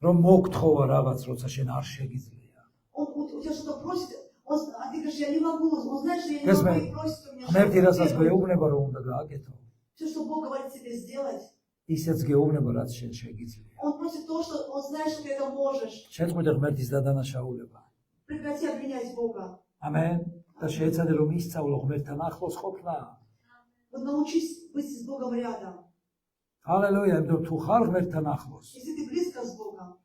რომ მოგთხოვა რაღაც, როცა შენ არ შეგიძლია. Он у тебя что-то просит, а ты говоришь, я не могу. Он знает, что я не Yes, могу, ma'am. и просит у меня ღმერთი რასაც что-то. გეუბნება რომ უნდა გააკეთო, Все, что Бог говорит тебе сделать, ისეც გეუბნება რაც შენ შეგიძლია. Он просит то, что Он знает, что ты это можешь. შეწყვეტე ღმერთის დადანაშაულება. Прекрати обвинять Бога. ამენ. და შეეცადე რომ ისწავლო ღმერთთან ახლოს ყოფნა. Вот научись быть с Богом рядом. ჰალელუია, იმიტომ თუ ხარ ღმერთთან ახლოს, Если ты близко с Богом,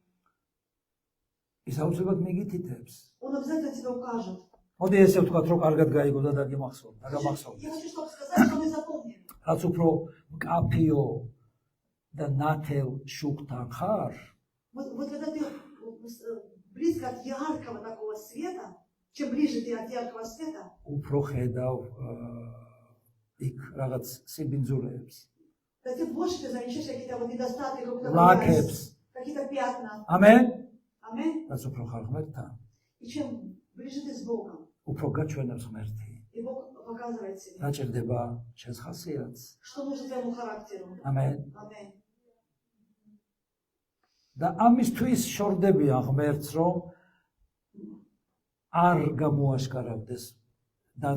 ის აუცილებლად მიგითითებს. Он обязательно тебя укажет. მოდი ესე ვთქვათ, რომ კარგად გაიგო და დაგიმახსოვრ, დაგამახსოვრ. Я хочу, чтобы сказать, что мы запомнили. რაც უფრო მკაფიო და ნათელ შუქთან ხარ, Вот когда ты близко от яркого такого света, чем ближе ты от яркого света, უფრო ხედავ იქ რაღაც სიბინძურეებს, то ты больше ты замечаешь какие-то вот недостатки, какую-то ლაქებს. грязь, какие-то пятна. ამენ. Аминь. რაც უფრო ხარ ღმერთთან, И чем ближе ты с Богом, უფრო გაჩვენებს ღმერთი. и Бог показывает тебе, რა ჭირდება შენს ხასიათს. что нужно твоему характеру. ამენ. Аминь. და ამისთვის შორდებიან ღმერთს, რომ არ გამოაშკარავდეს და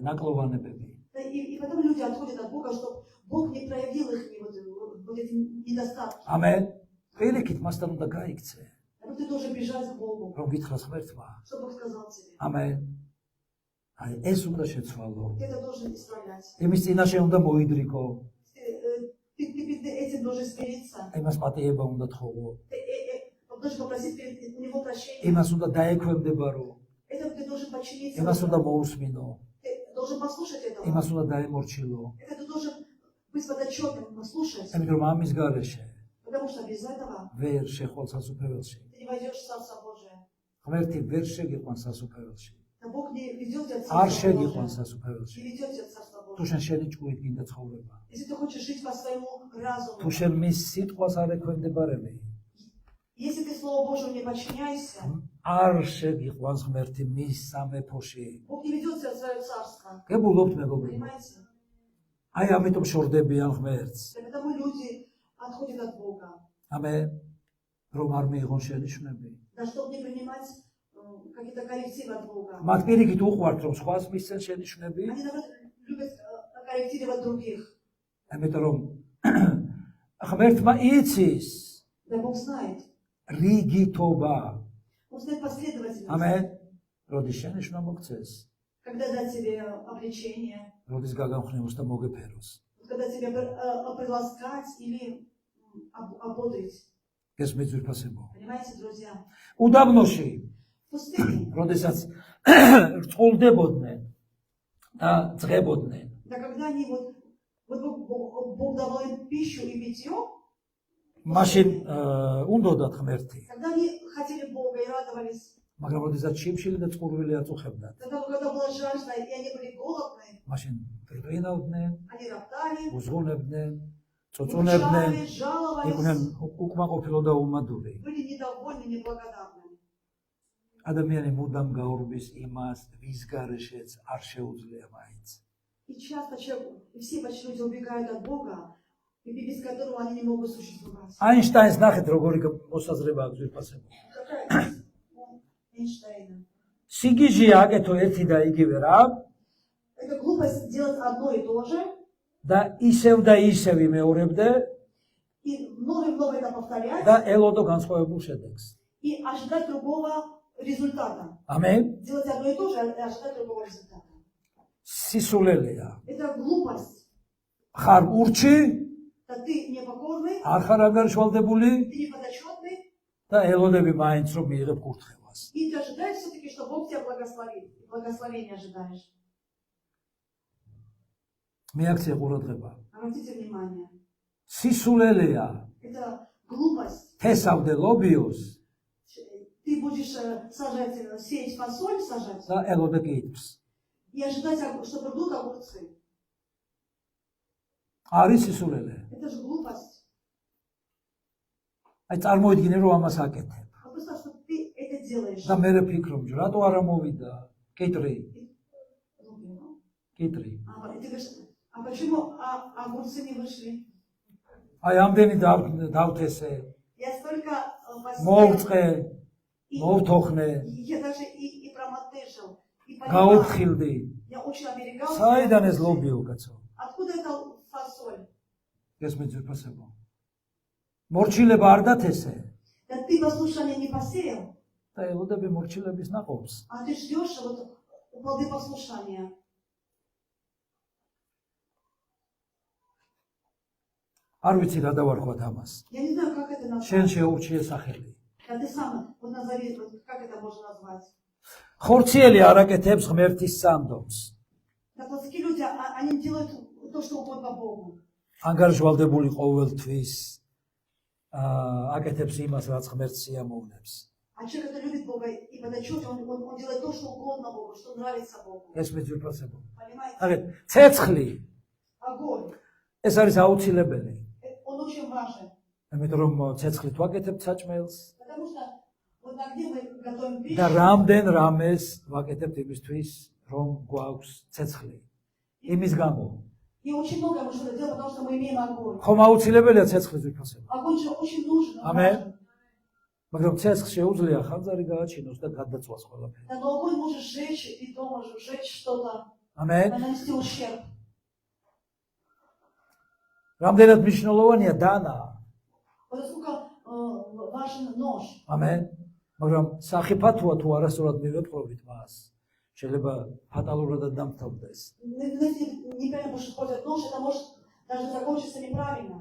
ნაკლოვანებები. И потом люди отходят от Бога, чтобы Бог не проявил их вот эти недостатки. ამენ. პირიქით მასთან უნდა გაიქცე, Но ты должен бежать к Богу, რომ გითხრას ღმერთმა. что Бог сказал тебе. ამენ. აი ეს უნდა შეცვალო. Ты это должен исправлять. იმის წინაშე უნდა მოიდრიკო. Ты перед этим должен смириться. იმას პატიება უნდა თხოვო. Он должен попросить у него прощения. იმას უნდა დაექვემდებარო. Это ты должен подчиниться. იმას უნდა მოусმინო. Ты должен послушать этого. იმას უნდა დაემორჩილო. Это ты должен быть подотчетным, послушать. იმიტომ რომ ამის გარეშე Потому что без этого ვერ შეხვალ სასუფეველში. ты не войдешь в Царство Божие. ღმერთი ვერ შეგიყვანს სასუფეველში. Да Бог не ведет тебя в არ Царство შეგიყვანს Божие. სასუფეველში. Не ведет тебя в Царство თუ Божие. შენ შენი ჭკუით გინდა ცხოვრება. Если ты хочешь жить по своему разуму, თუ შენ მის სიტყვას არ ექვემდებარები, если ты Слову Божьему не подчиняешься, არ შეგიყვანს ღმერთი მის სამეფოში. Бог не ведет тебя в свое царство. გებულობთ მეგობრებო. Понимаете? აი ამიტომ შორდებიან ღმერთს. И потому люди отходят от Бога. ამენ რომ არ მიიღონ შენიშვნები. Да чтобы не принимать какие-то коррективы от Бога. მათ პირიქით უყვართ რომ სხვას მისცენ შენიშვნები, Они, наоборот, любят корректировать других. ამიტომ რომ ღმერთმა იცის Да Бог знает. რიგითობა. Он знает последовательность. ამენ როდის შენიშვნა მოგცეს, Когда дать тебе обличение, როდის გაგამხნევოს და მოგეფეროს. когда тебя приласкать или ободрить. გესმით ძვირფასებო. Понимаете, друзья? უდაბნოში В пустыне, როდესაც რწყოლდებოდნენ და ძღებოდნენ, да когда они Бог давал им пищу и питье, მაშინ უნდოდათ ღმერთი, когда они хотели Бога и радовались, მაგრამ როდესაც შიმშილი და წყურვილი აწუხებდათ, когда была жажда и они были голодны, მაშინ პრინავდნენ, они роптали, უზღუნებდნენ, წოწუნებდნენ, кричали, жаловались, იყვნენ უკმაყოფილო და უმადური. были недовольны, неблагодарны. ადამიანი მუდამ გაურბის იმას, ვის გარეშეც არ შეუძლია მაინც. И часто человек, и все почти люди убегают от Бога, и без которого они не могут существовать. აინშტაინს ნახეთ როგორი მოსაზრება აქვს ძვირფასებო. Какая Эйнштейна. სიგიჟეა აკეთო ერთი და იგივე რა Это глупость делать одно и то же, და ისევ იმეორებდე и вновь это повторять, და ელოდო განსხვავებულ შედეგს. и ожидать другого результата. ამენ. Делать одно и то же, и ожидать другого результата. სისულელეა. Это глупость. ხარ ურჩი, Да ты непокорный, არ ხარ ანგარიშვალდებული ты неподотчетный, და ელოდები მაინც რომ მიიღებ კურთხევას. и ты ожидаешь все-таки, что Бог тебя благословит. Благословение ожидаешь. მეაქცია ყურადღება. Обратите внимание. სისულელეა. Это глупость. თესავდელობიოს Ты будешь сеять фасоль, сажать, და ელოდე კითხავს. и ожидать, что придут огурцы. არის სისულელე. Это же глупость. აი წარმოიდგინე რომ ამას აკეთებ. А представь, что ты это делаешь. და მე ვფიქრობ, რატო არა მოვიდა? კიტრი. კიტრი. Ты говоришь, а почему огурцы не вышли? აი ამდენი დავთესე. Я столько მოვწყე, მოვთოხნე, я даже и промотыжил, и გაუფხილდი. я очень оберегался. საიდან ეს ლობიო კაცო? Откуда эта фасоль? ეს მეძვირფასებო. მორჩილება არ დათესე Да ты послушание не посеял, და ელოდები მორჩილების ნაყოფს. а ты ждешь вот плоды послушания. არ ვიცი რა დავარქვათ ამას. Я не знаю, как это შენ назвать. შეუჩიე სახელი. Да ты сам вот назови, вот как это можно назвать. ხორციელი არ აკეთებს ღმერთის სამდომს. Да плотские люди, они делают то, что угодно Богу. ანგარიშვალდებული ყოველთვის აკეთებს იმას, რაც ღმერთს სიამოვნებს. А человек, который любит Бога и подотчет, он делает то, что угодно Богу, что нравится Богу. ეს მეძვირფასებო. Понимаете? აგეთ, ცეცხლი Огонь. ეს არის აუცილებელი. Он очень важен. იმიტომ რომ ცეცხლით ვაკეთებთ საჭმელს Потому что вот на где мы готовим пищу, და რამდენ რამეს ვაკეთებთ იმისთვის, რომ გვაქვს ცეცხლი. იმის გამო. и очень много мы что-то делаем, потому что мы имеем огонь. ხომ აუცილებელია ცეცხლის ვიფასება. Огонь же очень нужен. он Amen. важен. მაგრამ ცეცხლს შეუძლია ხანძარი გააჩინოს და გადაწვას ყველაფერი. Да, но огонь может сжечь, и то может сжечь что-то, ამენ. нанести ущерб. რამდენად მნიშვნელოვანია დანა. Вот насколько важен нож. ამენ. მაგრამ სახიფათოა თუ არასწორად მივეპყრობით მას. შეიძლება ფატალურადად დამთავრდეს. Если неправильно будешь использовать нож, это может даже закончиться неправильно.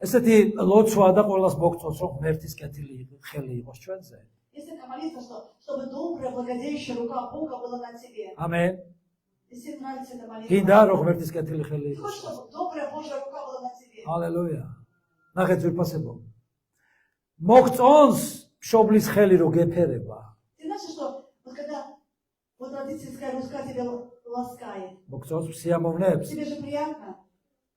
ესეთი ლოცვა და ყოველას მოგწონს რომ ღმერთის კეთილი ხელი იყოს ჩვენზე. Если это молитва, чтобы добрая, благодеющая рука Бога была на тебе. ამენ. Если нравится эта молитва. გინდა რომ ღმერთის კეთილი ხელი Ты хочешь, чтобы добрая Божья рука была на тебе. ჰალელუია. ნახეთ ვიფასებო. მოგწონს მშობლის ხელი რო გეფერება. Ты знаешь, что вот когда вот родительская рука тебя ласкает, მოგწონს სიამოვნებს, тебе же приятно,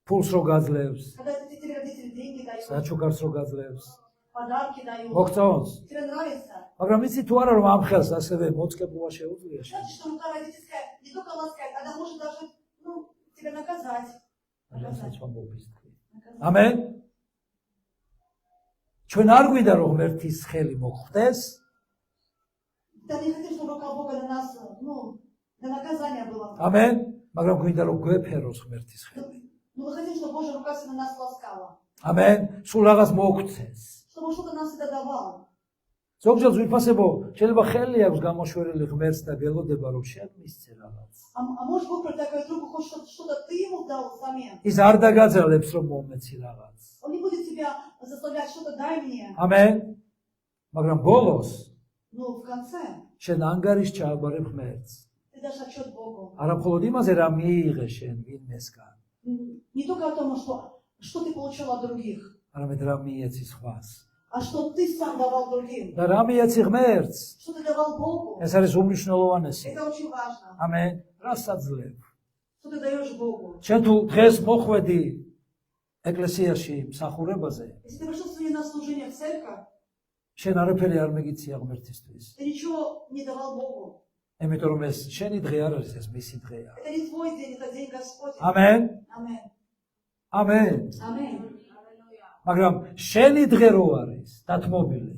ფულს რო გაძლევს, когда тебе родители деньги дают, საჩუქარს რო გაძლევს. подарки дают. მოგწონს. Тебе нравится? მაგრამ იცი თუ არა რომ ამ ხელს ასევე მოწყებულა შეუძლია შენ. Знаете, что рука родительская не только ласкает, она может даже, тебя наказать. რასაც ვამბობ ის თქვი. Наказать. ამენ. ჩვენ არ გვინდა რომ ღმერთის ხელი მოხვდეს, Да не хотим, чтобы рука Бога на нас, на наказание была. ამენ, მაგრამ გვინდა რომ გვეფეროს ღმერთის ხელი. Но мы хотим, чтобы Божья рука на нас ласкала. ამენ, სულ რაღაც მოგცეს. Чтобы что-то нас это давало. ზოგჯერ ვიფასებო, შეიძლება ხელი აქვს გამოშვერილი ღმერთს და გელოდება რომ შენ მისცე რაღაც. А может Бог протягивает руку, хочет что-то ты ему дал взамен. ის არ დაგაძალებს რომ მომეცი რაღაც. Он не будет тебя заставлять что-то дай мне. ამენ. მაგრამ ბოლოს Но в конце შენ ანგარიშ ჩააბარებ ღმერთს. ты дашь отчет Богу. არა მხოლოდ იმაზე რა მიიღე შენ ვინმესგან, Не только о том, что ты получил от других, არამედ რა მიეცი სხვას. а что ты сам давал другим. და რა მიეცი ღმერთს. Что ты давал Богу. ეს არის უმნიშვნელოვანესი. Это очень важно. ამენ. რას აძლევ? Что ты даешь Богу. შენ თუ დღეს მოხვედი ეკლესიაში მსახურებაზე, Если ты пришел сегодня на служение в церковь, შენ არაფერი არ მეგიცია ღმერთისთვის. ты ничего не давал Богу. იმიტომ რომ ეს შენი დღე არ არის, ეს მისი დღეა. Это не твой день, это день Господень. ამენ. Аминь. ამენ. Аминь. მაგრამ შენი დღე რო არის, დათმობილი.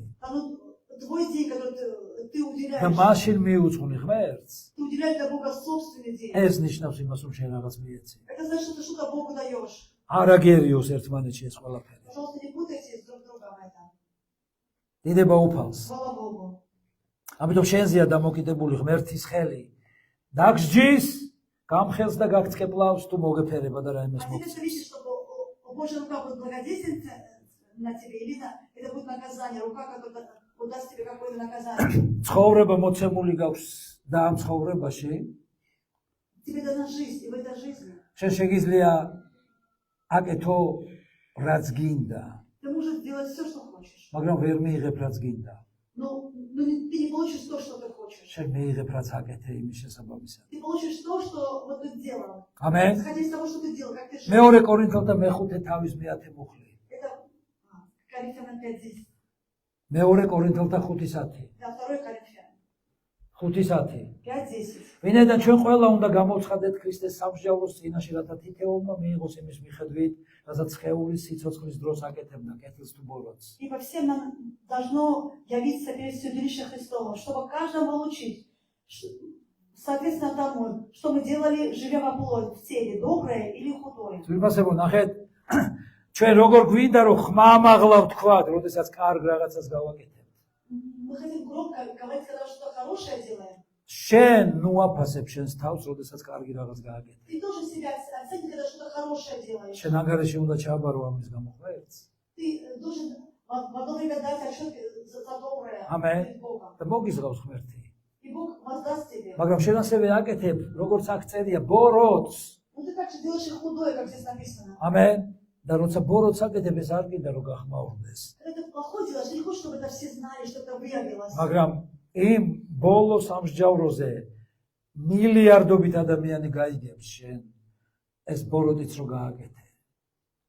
Твой день, который ты და уделяешь. მაშინ მიუძღვნი ღმერთს, Ты уделяешь для Бога собственный день. ეს ნიშნავს იმას, რომ შენ რაღაც მიეცი. Это значит, что ты что-то Богу даешь. არ აგერიოს ერთმანეთში ეს ყველაფერი. Пожалуйста, не путайтесь друг с другом это. დიდება უფალს. Слава Богу. ამიტომ შენზეა დამოკიდებული ღმერთის ხელი. დაგსჯის, გამხელს და გაგწკეპლავს თუ მოგეფერება და რაიმეს А теперь მოგწევს. ты видишь, что Божья рука будет благодетельна на тебе, или это будет наказание, рука, которая даст тебе какое-то наказание. ცხოვრება მოცემული გაქვს და ამ ცხოვრებაში Тебе дана жизнь, и в этой жизни შენ შეგიძლია აკეთო რაც გინდა, ты можешь делать все, что хочешь. მაგრამ ვერ მიიღებ რაც გინდა. Но ты не получишь то, что ты хочешь. შენ მიიღებ რაც აკეთე იმის შესაბამისად. Ты получишь то, что вот ты делал. ამენ. Исходя из того, что ты делал, как ты жил. მეორე კორინთელთა მეხუთე თავის მეათე მუხლი. Это Коринфянам 5:10. მეორე კორინთელთა 5:10. Да, 2 Коринфянам 5:10. 5:10. ვინაიდან ჩვენ ყველა უნდა გამოვცხადეთ ქრისტეს სამსჯავროს წინაშე, რათა თითოეულმა მიიღოს იმის მიხედვით, რასაც სხეულის სიცოცხლის დროს აკეთებდა კეთილს თუ ბოროტს. Ибо всем нам должно явиться перед судилищем Христовым, чтобы каждому получить, соответственно тому, что мы делали, живя во плоти, в теле, доброе или худое. ვიფასებო, ნახეთ, ჩვენ როგორ გვინდა რომ ხმამაღლა ვთქვათ, როდესაც კარგ რაღაცას გავაკეთებთ. Мы хотим громко говорить, когда что-то хорошее делаем. შენ ნუაფასებ შენს თავს, როდესაც კარგი რაღაც გააკეთე. Ты должен себя оценить, когда что-то хорошее делаешь. შენ ანგარიში უნდა ჩააბარო ამის გამო ღმერთს. Ты должен в одно время дать отчет за доброе ამენ. перед Богом. და მოგიზღავს ღმერთი. И Бог воздаст тебе. მაგრამ შენ ასევე აკეთებ, როგორც აქ წერია, ბოროტს. Ну ты также делаешь и худое, как здесь написано. ამენ. და როცა ბოროტს აკეთებ, ეს არ გინდა რომ გახმაურდეს. Когда ты плохое делаешь, ты не хочешь, чтобы это все знали, чтобы это выявилось. მაგრამ იმ ბოლო სამსჯავროზე მილიარდობით ადამიანი გაიგებს შენ ეს ბოროტიც რო გააკეთე.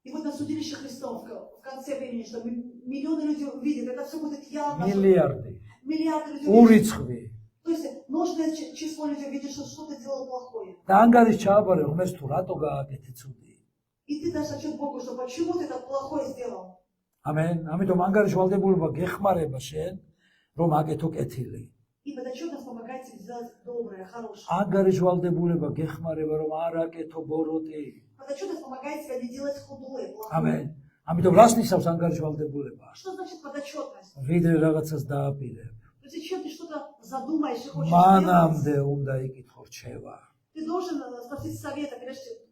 И вот на судилище Христов в конце времени, что миллионы людей увидят, это все будет явно. მილიარდი. Миллиарды людей увидят. ურიცხვი. То есть множественное число людей увидит, что ты делал плохое. და ანგარის ჩააბარე ღმერთს თუ რატო გააკეთე ცუდი. И ты дашь отчет Богу, что почему ты это плохое сделал. ამენ. ამიტომ ანგარის ვალდებულება გეხმარება შენ რომ აკეთო კეთილი. И под отчет нас помогает тебе сделать доброе, хорошее. ანგარის ვალდებულება გეხმარება რომ არ აკეთო бороти. Под отчет нас помогает тебя не делать худое, плохое. ამენ. ამიტომ რას ნიშნავს ანგარის ვალდებულება? Что значит подотчетность? ვიდრე რაღაცას დააპირებ. То есть, чем ты что-то задумаешь и хочешь მანამდე сделать, უნდა იკითხო რჩევა. ты должен спросить совета,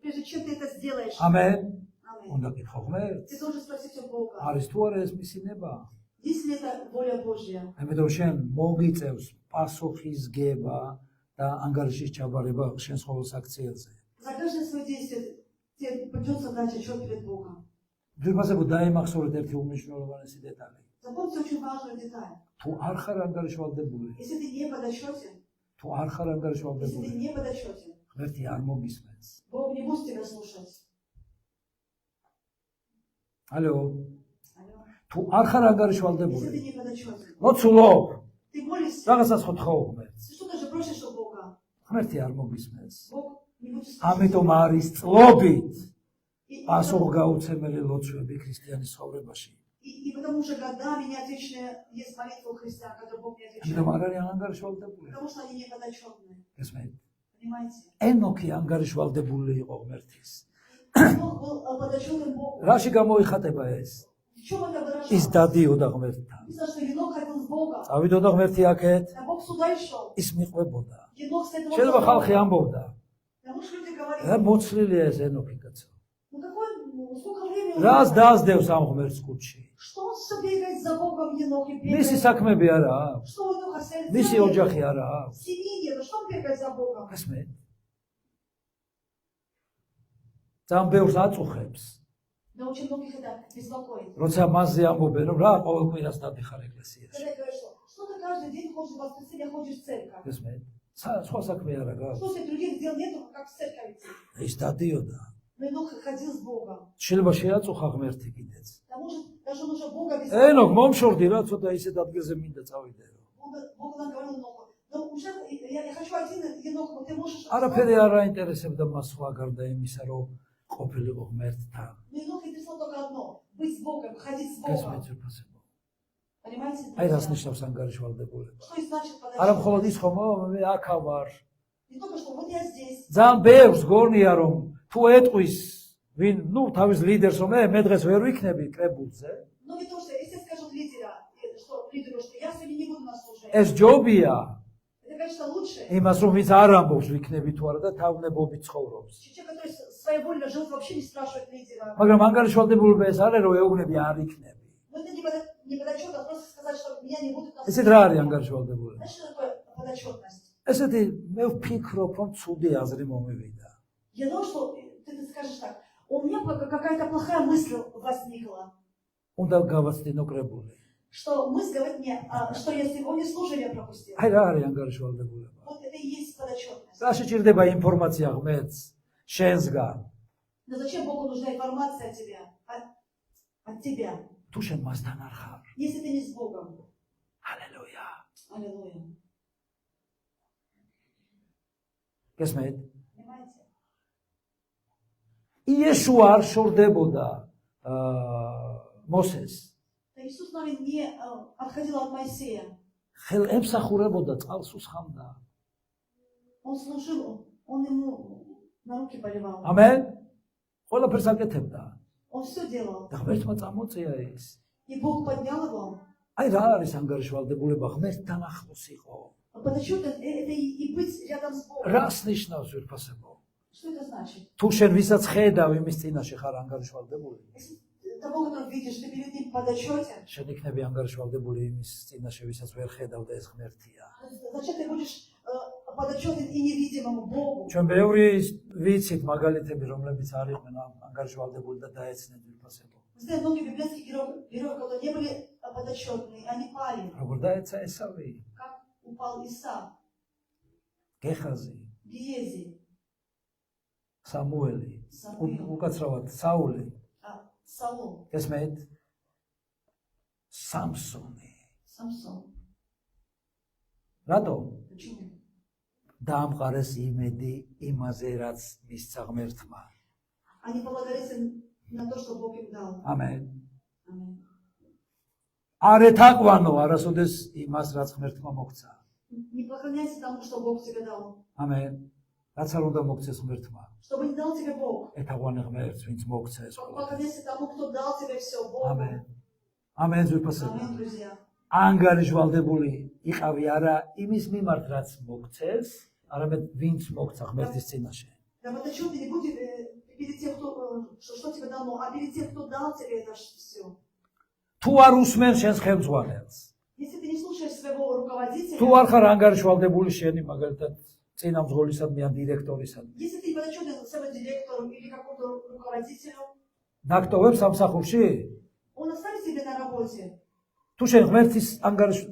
прежде чем ты это сделаешь. ამენ. Аминь. უნდა კითხო ღმერთს. Ты должен спросить у Бога, არის თუ არა ეს მისი ნება? если это воля Божья. ამიტომ შენ მოგიწევს პასუხისგება და ანგარიშის ჩაბარება შენს ყოველ საქციელზე. За каждое свое действие тебе придется дать отчет перед Богом. ვიფასებო დაიმახსოვრეთ ერთი უმნიშვნელოვანესი დეტალი. Запомните очень важную деталь. თუ არ ხარ ანგარიშვალდებული, Если ты не под отчете, თუ არ ხარ если ты ანგარიშვალდებული, не под отчете, ღმერთი არ მოგისმენს. Бог не будет тебя слушать. ალო, Алло. თუ არ ხარ Если ანგარიშვალდებული, ты не под отчете, მოცულობ, ты молишься, რაღაცას ხოთხოვ ღმერთს. ты что-то же просишь у Бога. ღმერთი არ მოგისმენს. Бог не будет слушать. ამიტომ არის წლობით И პასუხგაუცემელი ლოცვები ქრისტიანის ცხოვრებაში. И потому что годами неотвеченная есть молитва у христиан, которую Бог не отвечает. ამიტომ არ არის ანგარიშვალდებული. Потому что они не подотчетные. ესმით? Понимаете? ენოქი ანგარიშვალდებული იყო ღმერთის. Бог был подотчетным Богу. რაში გამოიხატება ეს? В чем это ის выражалось? დადიოდა ღმერთთან. Написано, что Енох ходил с Богом. წავიდოდა ღმერთი აქეთ, А Бог сюда и шел. ის მიყვებოდა. Енох с этого შეიძლება ხალხი стороны. ამბობდა, Потому что люди რა говорили, მოცლილია ეს ენოქი კაცო. сколько времени он რას знает? დაასდევს ამ ღმერთს კუჩში? Что он все бегает за Богом, Енох, и მისი бегает? საქმეები არა აქვს, Что у Еноха მისი ოჯახი არა აქვს. семьи нету, что он бегает за Богом? ესმით? ძალიან ბევრს აწუხებს, Да очень многих это беспокоит. როცა მასზე ამბობენ, რომ რა ყოველ კვირას დადიხარ εκκλესიაში. Когда говорят, что ты каждый день ходишь в воскресенье, ходишь в церковь. ესმით? სხვა საქმე არა გაქვს. Что тебе других дел нету, как в церковь идти? ის дадიოდა. Но Енох ходил с Богом. შეიძლება შეაწუხა ღმერთი კიდეც. Да может, даже он уже Бога ენოქ მომშორდი რა ცოტა ისეთ ადგილზე მინდა წავიდე. Бог нам говорил Еноху, но уже я хочу один Енох, но ты можешь... არაფერი არ აინტერესებდა მას სხვა გარდა იმისა, რომ ყოფილიყო ღმერთთან. Но Енох интересовало только одно, быть с Богом, ходить с Богом. გესმით უფასებო. Понимаете? აი რას друзья? ნიშნავს ანგარიშვალდებულება? Что и значит არა подачок? მხოლოდ ის ხომ მე აქ ვარ. Не только что вот я здесь. ძალიან ბევრს გონია რომ თუ ეტყვის ვინ თავის ლიდერს რომ მე დღეს ვერ ვიქნები კრებულზე, Но не то, что если скажут лидеру, что я сегодня не буду на служении. ეს ჯობია Это, конечно, лучше. იმას რომ ვინც არ ამბობს ვიქნები თუ არა და თავნებობით ცხოვრობს. Человек, который своевольно живет, вообще не спрашивает лидера. მაგრამ ანგარიშვალდებულება ეს არის რომ ეუბნები არ იქნები. Но это не подотчет, а просто сказать, что меня не будут на ესეთ служении. რა არის ანგარიშვალდებულება? Знаешь, что такое подотчетность? ესეთი მე ვფიქრობ რომ ცუდი აზრი მომივიდა. Я думаю, что ты скажешь так. У меня какая-то плохая мысль возникла. უნდა გავაცდინო კრებული. Что мысль говорит мне, что я сегодня служение пропустил. აი რა არის ანგარიშვალდებულება? Вот это и есть подотчетность. რა შეჭირდება ინფორმაცია ღმერთს შენსგან? Но зачем Богу нужна информация от тебя? От тебя. თუ შენ მასთან არ ხარ. Если ты не с Богом. ჰალელუია. Аллилуйя. გესმით? Понимаете? იესო არ შორდებოდა მოსეს. Иисус с нами не отходил от Моисея. ხელ ემსახურებოდა წყალს უსხამდა. Он служил, он ему на руки поливал. ამენ? ყველაფერს აკეთებდა. Он все делал. და ღმერთმა წამოწია ის. И Бог поднял его. აი რა არის ანგარიშვალდებულება ღმერთთან ახლოს იყო. Подотчетность это и быть рядом с Богом. რას ნიშნავს ვირფასებო? Что это значит? თუ შენ ვისაც ხედავ იმის წინაშე ხარ ანგარიშვალდებული, Если того, которого видишь, ты перед ним в подотчете, შენ იქნები ანგარიშვალდებული იმის წინაშე, ვისაც ვერ ხედავ და ეს ღმერთია. зачем ты будешь подотчетен и невидимому Богу? ჩვენ ბევრი ვიცით მაგალითები, რომლებიც არ იყვნენ ანგარიშვალდებული და დაეცნენ ვირფასებო. Мы знаем многих библейских героев, которые не были подотчетные, они пали. როგორ დაეცა ესავი? Как упал Иса, გეხაზი, Гиези, სამუელი, Самуил, უკაცრავად საული, Саул, ესმეთ სამსონი. Самсон. რატო? Почему? დაამყარეს იმედი იმაზე, რაც მისცა ღმერთმა. Они благодарятся на то, что Бог им дал. ამენ. Аминь. არ ეთაყვანო არასოდეს იმას, რაც ღმერთმა მოგცა. Не поклоняйся тому, что Бог тебе дал. ამენ. რაც არ უნდა მოგცეს ღმერთმა. Чтобы не дал тебе Бог. ეთაყვანე ღმერთს, ვინც მოგცა ეს ყველაფერი. Поклоняйся тому, кто дал тебе все, Богу. ამენ. ამენ ზურფასება. Аминь, друзья. ანგარიშვალდებული იყავი არა იმის მიმართ, რაც მოგცეს, არამედ ვინც მოგცა ღმერთის წინაშე. Да вот о чем ты не будешь перед тем, что тебе дано, а перед тем, кто дал тебе это все. თუ არ უსმენ შენს ხელმძღვანელს, Если ты не слушаешь своего руководителя, თუ არ ხარ ანგარიშვალდებული შენი მაგალითად წინამძღოლისადმი ან დირექტორისადმი, если ты не подотчетен своему директору или какому-то руководителю, დაქტოვებს სამსახურში? он оставит тебя на работе. თუ შენ ღმერთის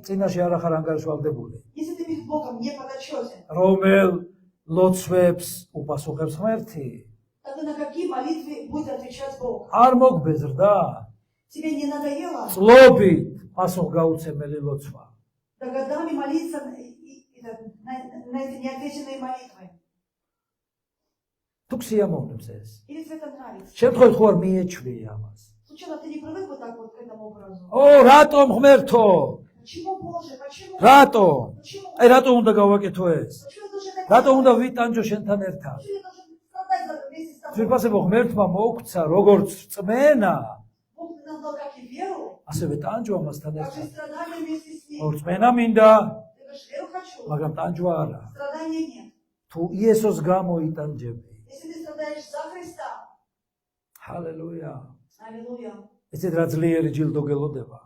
წინაშე არ ხარ ანგარიშვალდებული, Если ты перед Богом не подотчетен, რომელ ლოცვებს უპასუხებს ღმერთი? тогда на какие молитвы будет отвечать Бог? არ მოგბეზრდა? Тебе не надоело წლობით პასუხგაუცემელი ლოცვა. до годами молиться на эти неотвеченные молитвы? თუ ქსიამოვნებს ეს, Или тебе это нравится? შემთხვევით ხო არ მიეჩვი ამას? Случайно ты не привык вот так вот к этому образу? ო, რატომ ღმერთო? Почему, Боже, почему? რატო? Почему? აი რატომ უნდა გავაკეთო ეს? Почему я должен это რატომ делать? უნდა ვიტანჯო შენთან ერთად? Почему я должен страдать вместе с тобой? ძვირფასებო ღმერთმა მოგცა როგორც წმენა, Бог нам дал как и веру, ასევე ტანჯვა მასთან так же и ერთად. страдания вместе с ним. ორ წმენა მინდა, Ты говоришь, веру хочу, მაგრამ ტანჯვა არა. страдания нет. თუ იესოს გამო იტანჯები. Если ты страдаешь за Христа, ჰალელუია. аллилуйя. ესეთ რა ძლიერი ჯილდო გელოდება.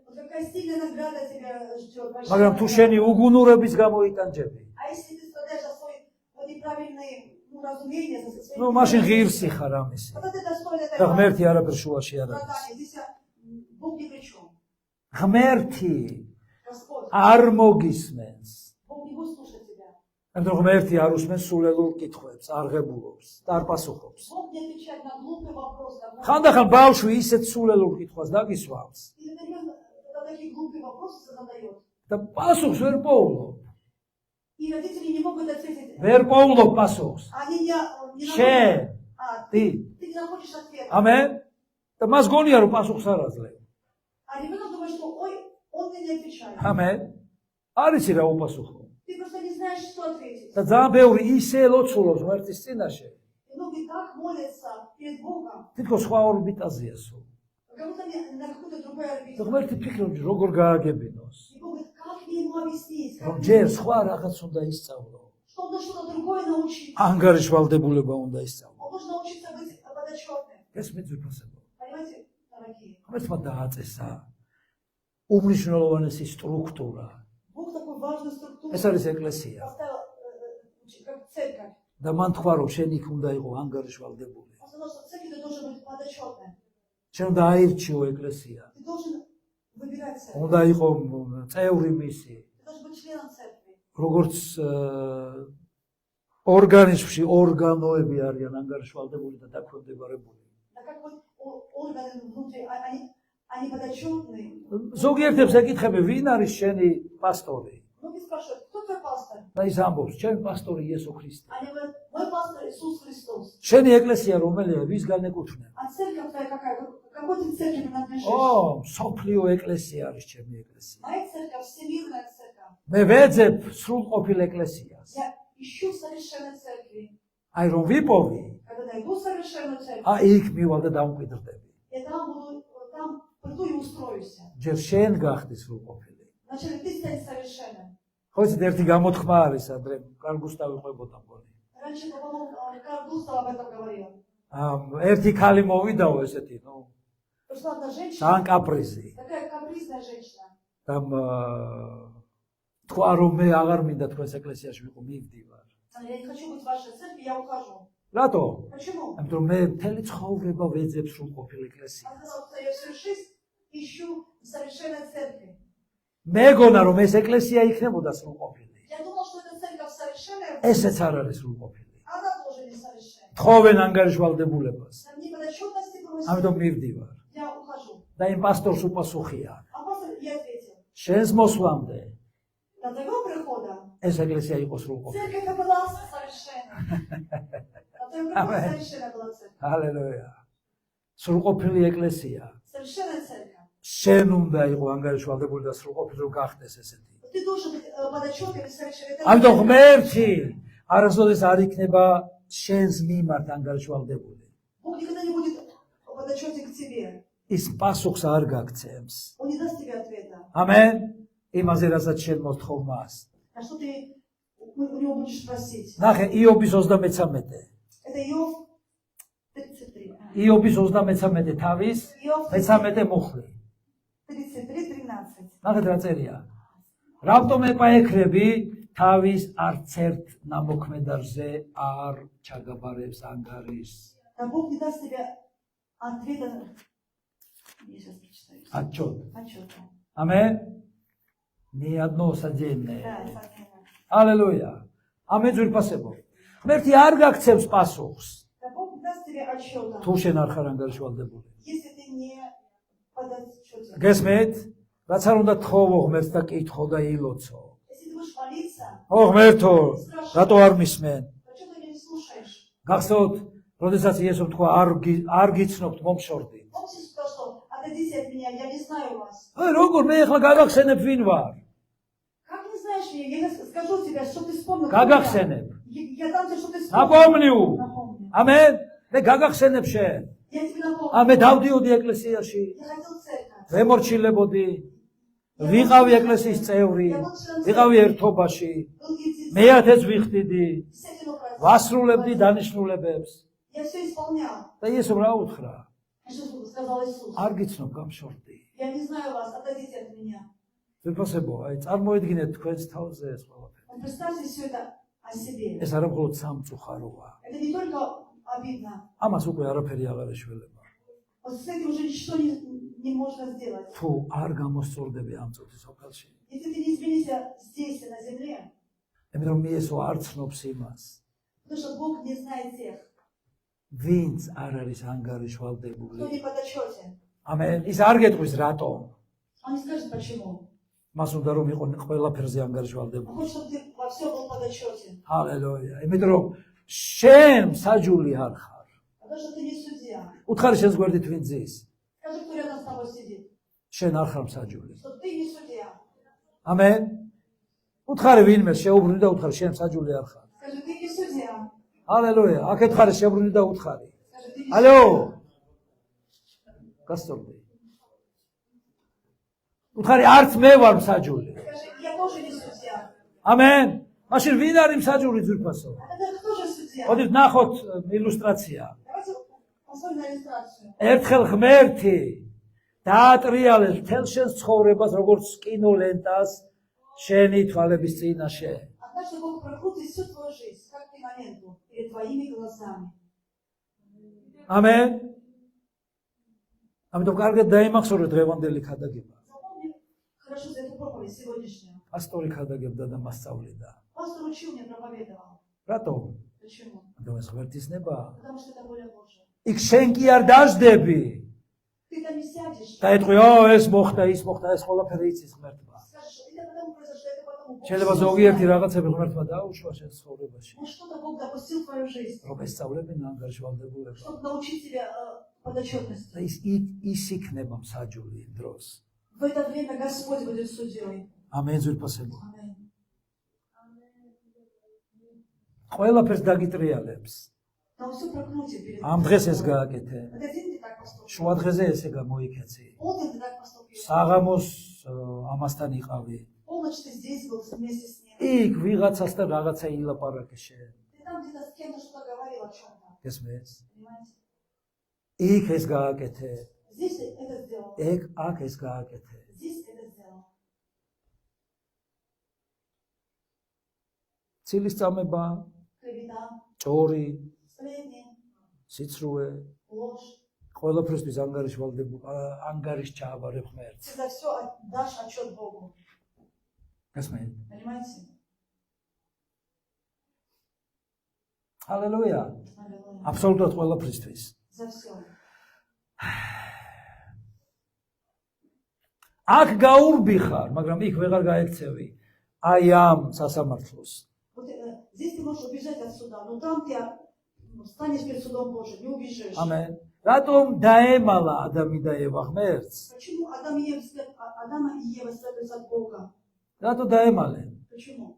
Вот какая сильная награда тебя ждет. большая მაგრამ თუ награда. შენი უგუნურების გამო იტანჯები, А если ты страдаешь за свой неправильный разумение, за свои ну მაშინ ღირსი ხარ ამისი. тогда ты достоин этой და ღმერთი არაფერ შუაში არ არის. страдания. Здесь Бог ни при чем. ღმერთი Господь, არ მოგისმენს. Бог не будет слушать тебя. ამიტომ ღმერთი არ უსმენს სულელურ კითხვებს, არ ღებულობს და არ პასუხობს. Бог не отвечает на глупый вопрос. ხანდახან ბავშვი ისეთ სულელურ კითხვას დაგისვავს Или когда такие глупые вопросы задает. და პასუხს ვერ პოულობ. И родители не могут ответить. ვერ პოულობ პასუხს. Они не შენ находят. დი Ты не находишь ответа. ამენ და მას გონია რომ პასუხს არ აძლევ. А ребенок думает, что ой, он мне не отвечает. ამენ. არ იცი რა უპასუხო. Ты просто не знаешь, что ответить. და ძალიან ბევრი ისე ლოცულობს ღმერთის წინაშე. И многие так молятся перед Богом, თითქოს სხვა ორბიტაზეა სულ. как будто на какой-то другой орбите. და ღმერთი ფიქრობს როგორ გააგებინოს. И Бог говорит, как мне ему объяснить, რომ как ჯერ სხვა რაღაც უნდა ისწავლო. что он должен что-то другое научиться. ანგარიშვალდებულება უნდა ისწავლო. Он должен научиться быть подотчетным. ეს მეძვირფასება. Понимаете, дорогие? ღმერთმა დააწესა უმნიშვნელოვანესი სტრუქტურა. Бог такую важную структуру ეს არის ეკლესია. поставил, как церковь. და მან თქვა რომ შენ იქ უნდა იყო ანგარიშვალდებული. Он сказал, что церковь ты должен быть подотчетным. შენ უნდა აირჩიო ეკლესია. Ты должен выбирать церковь. უნდა იყო წევრი მისი. Ты должен быть членом церкви. როგორც ორგანიზმში ორგანოები არიან ანგარიშვალდებული და დაქვემდებარებული. Да как вот органы внутри, они подотчетные. ზოგიერთებს ეკითხები, ვინ არის შენი პასტორი? Многие спрашивают, кто твой пастор? და ის ამბობს, ჩემი პასტორი იესო ქრისტე. Они говорят, мой пастор Иисус Христос. შენი ეკლესია რომელია? ვისგან ეკუთვნება? А церковь твоя какая? Какой ты церкви принадлежишь? ო, სოფლიო ეკლესია არის ჩემი ეკლესია. Моя церковь, всемирная церковь. მე ვეძებ სრულყოფილ ეკლესიას. Я ищу совершенной церкви. აი რომ ვიპოვი, Когда найду совершенную церковь, აი იქ მივალ და დამკვიდრდები. я там приду и устроюсь. ჯერ შენ გახდი სრულყოფილი. Вначале ты станешь совершенным. ხო იცით, ერთი გამოთქმა არის ადრე კარლ გუსტავი ყვებოდა მგონი. Раньше, по-моему, Карл Густав об этом говорил. ერთი ქალი მოვიდაო ესეთი, ну, Пришла одна женщина, ძალიან კაპრიზი. такая капризная женщина. там თქვა რომ მე აღარ მინდა თქვენს ეკლესიაში ვიყო, მივდივარ. Я не хочу быть в вашей церкви, я ухожу. რატო? Почему? ამიტომ რომ მე მთელი ცხოვრება ვეძებ სრულყოფილ ეკლესიას. Она сказала, что я всю жизнь ищу совершенной церкви. მეგონა რომ ეს ეკლესია იქნებოდა სრულყოფილი. Я думал, что эта церковь совершенная, ესეც არ არის სრულყოფილი. она тоже не совершенная. თხოვენ ანგარიშვალდებულებას. Там не подотчетности просят, ამიტომ მივდივარ. я ухожу. და იმ პასტორს უპასუხია. А пастор ей ответил, შენს მოსვლამდე до твоего прихода ეს ეკლესია იყო სრულყოფილი. церковь была совершенной. До твоего прихода совершенная была церковь. ჰალელუია. სრულყოფილი ეკლესია. Совершенная церковь. შენ უნდა იყო ანგარიშვალდებული და სრულყოფილი რომ გახდეს ესეთი. Ты должен быть подотчетным и совершенным. ამიტომ ღმერთი არასოდეს არ იქნება შენს მიმართ ანგარიშვალდებული. Бог никогда не будет подотчетен к тебе. ის პასუხს არ გაგცემს. Он не даст тебе ответа. ამენ. იმაზე რასაც შენ მოთხოვ მას. На что ты у него будешь просить? ნახე იობის 33. Это Иов 33. იობის 33 თავის Иов 13 მუხლი. 33:13. ნახეთ რა წერია. რატომ ეპაექრები თავის არც ერთ ნამოქმედარზე არ ჩაგაბარებს ანგარიშს. Да Бог не даст тебе ответа. Я сейчас прочитаю. Отчет. Отчет. ამენ. Ни одно содеянное. Да, совсем. Аллилуйя. ამენ ძვირფასებო. ღმერთი არ გაგცემს პასუხს. Да Бог не даст тебе отчета, თუ შენ არ ხარ ანგარიშვალდებული. если ты не подотчетен. გესმით? რაც არ უნდა თხოვო ღმერთს და კითხო და ილოცო. Если ты будешь молиться, ო ღმერთო, რატო არ მისმენ? почему ты меня не слушаешь? გახსოვთ, როდესაც იესო თქვა არ გიცნობთ მომშორდი. Помните, что отойдите от меня, я не знаю вас. აი როგორ მე ახლა გაგახსენებ ვინ ვარ? Как не знаешь меня? Я скажу тебе, чтобы ты вспомнил. გაგახსენებ. Я дам тебе, чтобы ты вспомнил. ნაპოვნიუ. Напомни. ამენ. მე გაგახსენებ შენ. Я тебе напомню. ამე დავდიოდი ეკლესიაში. Я ходил в церковь. ვემორჩილებოდი. ვიყავი ეკლესიის წევრი. ვიყავი ერთობაში. Был единственный. მეათეც ვიხდიდი. Все дело правильно. ვასრულებდი დანიშნულებებს. Я все исполнял. და იესო რა უთხრა? И что сказал Иисус? არ გიცნობ გამშორდი. Я не знаю вас, отойдите от меня. ვიფასებო, აი წარმოედგინეთ თქვენს თავზე ეს ყველაფერი. Вот представьте все это о себе. ეს არა მხოლოდ სამწუხაროა. Это не только обидно. ამას უკვე არაფერი აღარ ეშველება. Вот с этим уже ничто не можно сделать. თუ არ გამოსწორდები ამ წუთის სოფელში. Если ты не изменишься здесь, на земле, იმიტომ რომ იესო არ ცნობს იმას, потому что Бог не знает тех, ვინც არ არის кто ანგარიშვალდებული. не подотчетен. ამენ. ის არ გეტყვის რატომ. Он не скажет почему. მას უნდა რომ იყო ყველაფერზე Он ანგარიშვალდებული. хочет, чтобы ты во всем был подотчетен. ჰალელუია. იმიტომ რომ შენ საჯული არ ხარ. Потому что ты не судья. უთხარი შენს გვერდით ვინ ძის? Скажи, кто рядом с тобой сидит. შენ არ ხარ მსაჯული. что ты не судья. ამენ. უთხარი ვინმე შეუბრუნდი და უთხარი შენ მსაჯული არ ხარ. Скажи, ты не судья. ჰალელუია. აქეთ ხარ შეუბრუნდი და უთხარი. Скажи, ты не ალო. გასწორდი. უთხარი არც მე ვარ მსაჯული. Скажи, я тоже не судья. ამენ. მაშინ ვინ არის მსაჯული ძვირფასო? А тогда кто же судья? მოდით ნახოთ ილუსტრაცია. Давайте посмотрим на иллюстрацию. ერთხელ ღმერთი დაატრიალებს მთელ შენს ცხოვრებას როგორც კინოლენტას შენი თვალების წინაშე. Однажды Бог прокрутит всю твою жизнь, как киноленту, перед твоими глазами. ამენ. ამიტომ კარგად დაიმახსოვრე დღევანდელი ქადაგება. Запомни хорошо за эту проповедь сегодняшнюю. პასტორი ქადაგებდა და მასწავლიდა. Пастор учил, мне проповедовал. რატო? Почему? ამიტომ ეს ღმერთის ნება. Потому что это воля Божья. იქ შენ კი არ დაждები. Ты там не сядешь. და ეთქვი, ო, ეს მოხდა, ის მოხდა, ეს ყველაფერი იცის ღმერთმა. Скажешь, это потому произошло, это потому Бог. შეიძლება всё ზოგიერთი знает. რაღაცები ღმერთმა დაუშვა შენ ცხოვრებაში. Ну что-то Бог допустил в твою жизнь, რომ ესწავლებინა ანგარიშვალდებულება. чтобы научить тебя подотчетности. და ის იქნება მსაჯული იმ დროს. В это время Господь будет судьей. ამენ ძვირფასებო. Аминь. ყველაფერს დაგიტრიალებს. Там все прокрутит перед ამ დღეს ეს გააკეთე. Этот день ты так поступил. შუა დღეზე ესე გამოიქეცი. Полдень ты так поступил. საღამოს ამასთან იყავი. Полночь ты здесь был вместе с ним. იქ ვიღაცასთან რაღაცა ილაპარაკე შენ. Ты там где-то с кем-то что-то говорил о чем-то. გესმის? Понимаете? იქ ეს გააკეთე. Здесь ты это сделал. აქ ეს გააკეთე. Здесь это сделал. ცილის წამება, Клевета, ჭორი, сплетни, სიცრუე, ложь. ყველაფრისთვის ანგარიშჩააბარებ ღმერთს. Ты за все дашь отчет Богу. გესმით? Понимаете? ჰალელუია. Аллилуйя. აბსოლუტურად ყველაფრისთვის. За все. აქ გაურბიხარ, მაგრამ იქ ვეღარ გაექცევი. აი ამ სასამართლოს. Вот здесь ты можешь убежать от суда, но там ты станешь перед судом Божьим, не убежишь. ამენ. რატომ დაემალა ადამი და ევა ღმერთს? Почему Адама и Ева спрятались от Бога? რატო დაემალენ? Почему?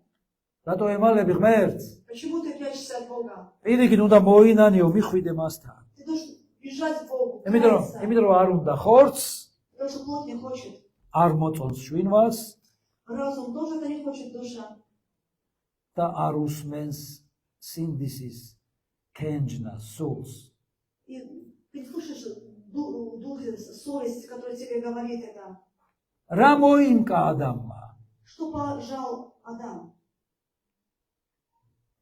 რატო ემალები ღმერთს? Почему ты прячешься от Бога? პირიქით უნდა მოინანიო, მიხვიდე მასთან. Ты должен бежать к Богу. იმიტომ რომ არ უნდა ხორცს, Потому что плоть не хочет. არ მოწონს შვინვას Разум тоже это не хочет, душа. და არ უსმენს სინდისის კენჯნას სულს. И слышишь дух совести, который тебе говорит это. რა მოიმკა ადამმა? Что пожал Адам?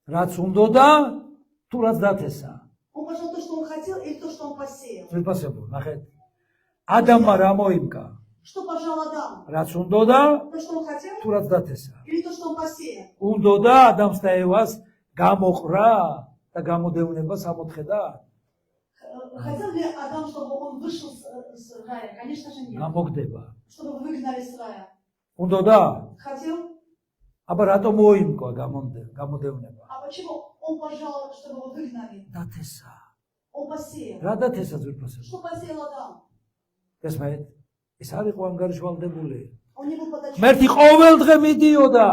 რაც უნდოდა, თუ რაც დათესა. Он пожал то, что он хотел, или то, что он посеял? ძვირფასებო, ნახეთ. ადამმა რა მოიმკა? Что пожал Адам? რაც უნდოდა, То, что он хотел, თუ რაც დათესა. или то, что он посеял? უნდოდა ადამიანს და ევას გამოყრა და გამოდევნება სამოთხედა? Хотел ли Адам, чтобы он вышел с рая? Конечно же нет. გამოგდება. Чтобы выгнали с рая. უნდოდა? Хотел? აბა რატომ მოიმკვა გამოდევნება? А почему он пожал, чтобы его выгнали? დათესა. Он посеял. რა დათესა ძვირფასებო? Что посеял Адам? გესმით? ეს არ იყო ანგარიშვალდებული. Он не был подотчетен. ღმერთი ყოველ დღე მიდიოდა.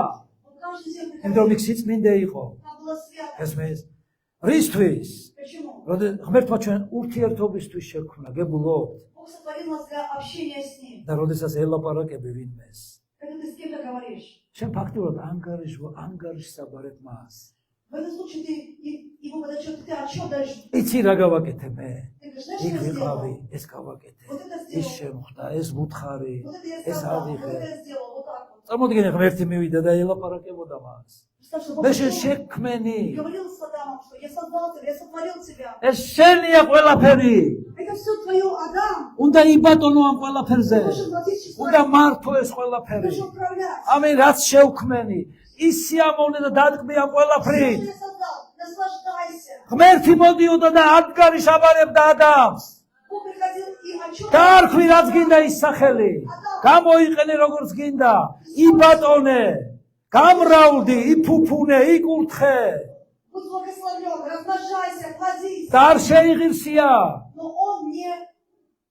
Он каждый день იმიტომ რომ приходил. იქ სიწმინდე იყო. Там было свято. გესმის? რისთვის? Почему? ღმერთმა ჩვენ ურთიერთობისთვის შექმნა, გებულობთ? Бог сотворил нас для общения с Ним. და როდესაც ელაპარაკები ვინმეს, Когда ты с кем-то говоришь, შენ ფაქტიურად ანგარიშსაბარებ მას. в этом случае ты ему подотчет, ты отчет даешь. იცი რა გავაკეთე მე? Ты говоришь, знаешь, იქ что я ვიყავი, сделал? ეს გავაკეთე. Вот это ის сделал. შემხდა, ეს ვუთხარი, Вот это я ეს сказал. Вот ავიღე. это я сделал. Вот так вот. წარმოიდგინე ღმერთი მივიდა და ელაპარაკებოდა მას. Представь, что Бог მე შენ пришел შექმენი. и говорил с Адамом, что я создал тебя, я сотворил тебя. ეს შენია ყველაფერი. Это все твое, Адам. უნდა იბატონო ამ ყველაფერზე. Ты должен владеть უნდა числом. მართო ეს Ты ყველაფერი. должен управлять. ამი რაც შევქმენი, ის სიამოვნე და დადგმი ამ Все, ყველაფრით. что я создал, наслаждайся. ღმერთი მოდიოდა და ანგარიშაბარებდა ადამიანს. Бог приходил и отчет. და არ ხვი რაც გინდა ის სახელი. გამოიყენე როგორც გინდა. იბატონე, გამრავლდი, იფუფუნე, იკურთხე. Будь благословлен, размножайся, плодись. და არ შეიღირსია. Но он не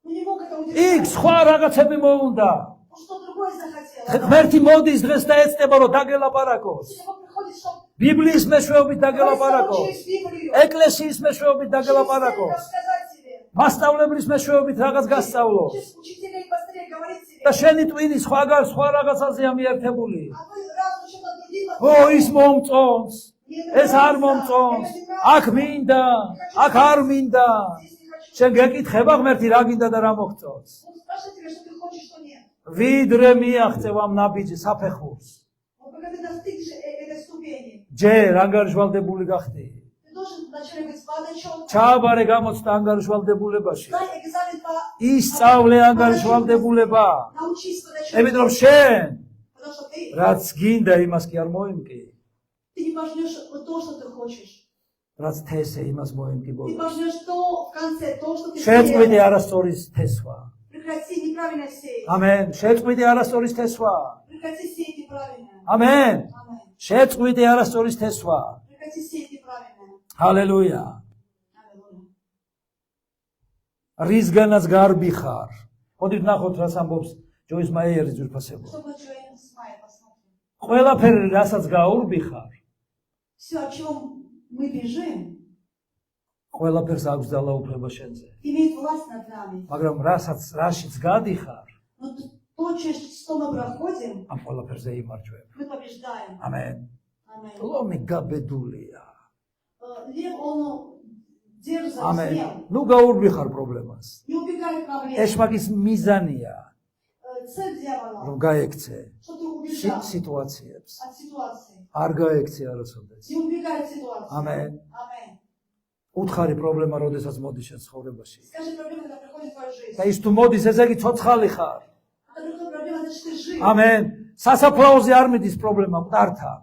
Он не мог это იქ удержать. სხვა რაღაცები მოუნდა. Он что другое захотел. ღმერთი მოდის დღეს და ეცდება რომ დაგელაპარაკოს. Сегодня он приходит, чтобы ბიბლიის მეშვეობით рассказать დაგელაპარაკოს. через Библию. ეკლესიის მეშვეობით Через церковь დაგელაპარაკოს. рассказать тебе. მასწავლებლის მეშვეობით რაღაც გასწავლოს. Через учителей быстрее говорить тебе. და შენი ტვინი სხვა რაღაცაზეა მიერთებული. А вы разум что-то другим ო ის მომწონს, ეს არ მომწონს, აქ მინდა, აქ არ მინდა. შენ გეკითხება ღმერთი რა გინდა და რა მოგწონს. Он спрашивает тебя, что ты хочешь, что нет. ვიდრე მიაღწევ ამ ნაბიჯს საფეხურს. Но когда ты достигнешь этой ступени, ჯერ ანგარიშვალდებული გახდი. ты должен вначале быть подотчетным. ჩააბარე გამოცდა ანგარიშვალდებულებაში. Дай экзамен по... ისწავლე ანგარიშვალდებულება. Научись подотчетным. ემით რომ შენ Потому что ты რაც გინდა იმას კი არ მოიმკი. не пожнешь вот то, что ты хочешь. რაც თესე იმას მოიმკი Ты ბოლოს. пожнешь то в конце, то, что ты შეწყვიტე არასწორის თესვა. Прекрати неправильно сеять. ამენ. შეწყვიტე არასწორის თესვა. Прекрати сеять неправильно. ამენ. Аминь. შეწყვიტე არასწორის თესვა. Прекрати сеять неправильно. ჰალელუია. Аллилуйя. რისგანაც გარბი ხარ. მოდით ნახოთ რას ამბობს ჯოის მაიერის ძვირფასებო. Что будет Джоэн Смайя, посмотрим. ყველაფერი რასაც გაურბი ხარ, Все, о чем мы бежим, ყველაფერს აქვს ძალაუფლება შენზე. имеет власть над нами. მაგრამ რაშიც გადიხარ, Но то, через что мы проходим, ამ ყველაფერზე იმარჯვებ. мы побеждаем. ამენ. Аминь. ლომი გაბედულია. Лев, он держит ამენ. смел. ნუ გაურბი ხარ პრობლემას. Не убегай от проблем. ეშმაკის მიზანია, Цель дьявола, რომ გაექცე что ты убежал სიტუაციებს. от ситуации. არ გაექცე არასოდეს. Не убегай от ситуации. Аминь. Аминь. უთხარი პრობლემა, როდესაც მოდის შენ ცხოვრებაში. Скажи проблему, когда приходит в твою жизнь. და ის თუ მოდის, ესე იგი ცოცხალი ხარ. Когда приходит проблема, значит ты жив. ამენ. სასაფლაოზე არ მიდის პრობლემა, მყართან.